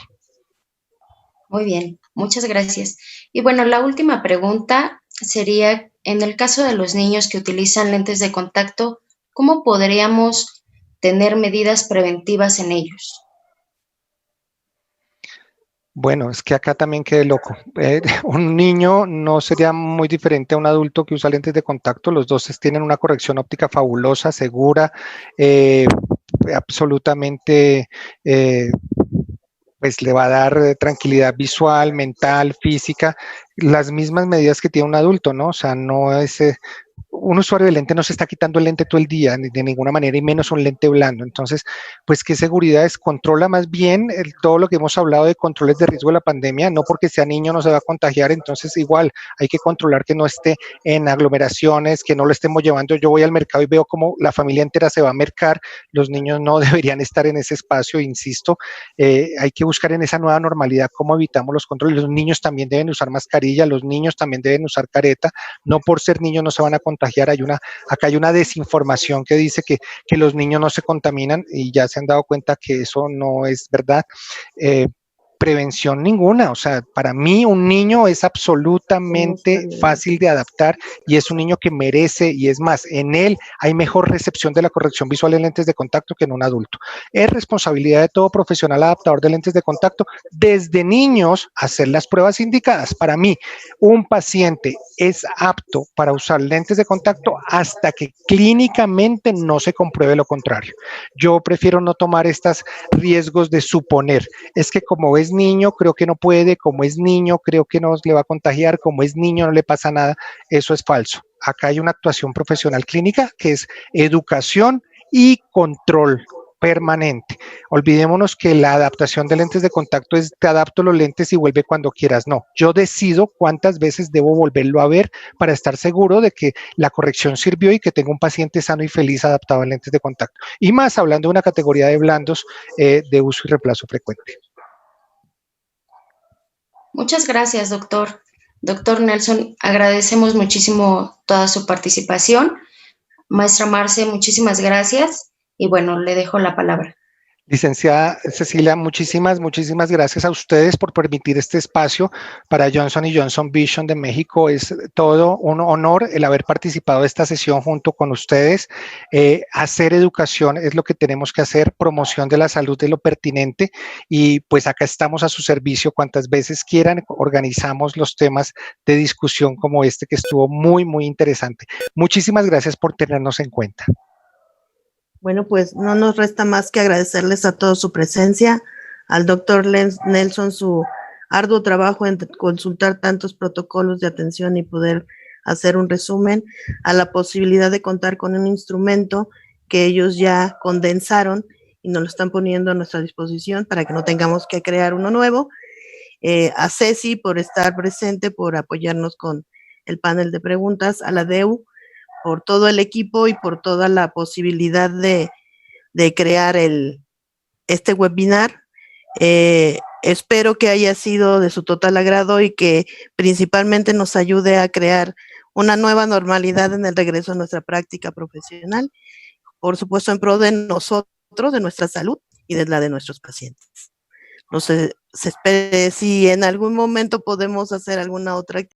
G: Muy bien, muchas gracias. Y bueno, la última pregunta sería, en el caso de los niños que utilizan lentes de contacto, ¿cómo podríamos tener medidas preventivas en ellos?
E: Bueno, es que acá también quedé loco. Un niño no sería muy diferente a un adulto que usa lentes de contacto. Los dos tienen una corrección óptica fabulosa, segura, absolutamente, pues le va a dar tranquilidad visual, mental, física, las mismas medidas que tiene un adulto, ¿no? O sea, no es... un usuario de lente no se está quitando el lente todo el día, ni de ninguna manera, y menos un lente blando. Entonces, pues, ¿qué seguridad es? Controla más bien todo lo que hemos hablado de controles de riesgo de la pandemia, no porque sea niño no se va a contagiar, entonces igual hay que controlar que no esté en aglomeraciones, que no lo estemos llevando. Yo voy al mercado y veo como la familia entera se va a mercar, los niños no deberían estar en ese espacio, insisto, hay que buscar en esa nueva normalidad cómo evitamos los controles. Los niños también deben usar mascarilla, los niños también deben usar careta, no por ser niños no se van a contagiar. Acá hay una desinformación que dice que los niños no se contaminan, y ya se han dado cuenta que eso no es verdad. Prevención ninguna, o sea, para mí un niño es absolutamente fácil de adaptar y es un niño que merece, y es más, en él hay mejor recepción de la corrección visual en lentes de contacto que en un adulto. Es responsabilidad de todo profesional adaptador de lentes de contacto desde niños hacer las pruebas indicadas. Para mí, un paciente es apto para usar lentes de contacto hasta que clínicamente no se compruebe lo contrario. Yo prefiero no tomar estos riesgos de suponer, es que como es niño, creo que no puede, como es niño, creo que no le va a contagiar, como es niño, no le pasa nada. Eso es falso. Acá hay una actuación profesional clínica que es educación y control permanente. Olvidémonos que la adaptación de lentes de contacto es te adapto los lentes y vuelve cuando quieras. No, yo decido cuántas veces debo volverlo a ver para estar seguro de que la corrección sirvió y que tengo un paciente sano y feliz adaptado a lentes de contacto. Y más hablando de una categoría de blandos de uso y reemplazo frecuente.
G: Muchas gracias, doctor. Doctor Nelson, agradecemos muchísimo toda su participación. Maestra Marce, muchísimas gracias. Y bueno, le dejo la palabra.
E: Licenciada Cecilia, muchísimas gracias a ustedes por permitir este espacio para Johnson & Johnson Vision de México. Es todo un honor el haber participado de esta sesión junto con ustedes. Hacer educación es lo que tenemos que hacer, promoción de la salud es lo pertinente, y pues acá estamos a su servicio cuantas veces quieran. Organizamos los temas de discusión como este que estuvo muy, muy interesante. Muchísimas gracias por tenernos en cuenta.
D: Bueno, pues no nos resta más que agradecerles a todos su presencia, al doctor Nelson su arduo trabajo en consultar tantos protocolos de atención y poder hacer un resumen, a la posibilidad de contar con un instrumento que ellos ya condensaron y nos lo están poniendo a nuestra disposición para que no tengamos que crear uno nuevo. A Ceci por estar presente, por apoyarnos con el panel de preguntas, a la DEU por todo el equipo y por toda la posibilidad de crear este webinar. Espero que haya sido de su total agrado y que principalmente nos ayude a crear una nueva normalidad en el regreso a nuestra práctica profesional, por supuesto en pro de nosotros, de nuestra salud y de la de nuestros pacientes. No sé, se espere si en algún momento podemos hacer alguna otra actividad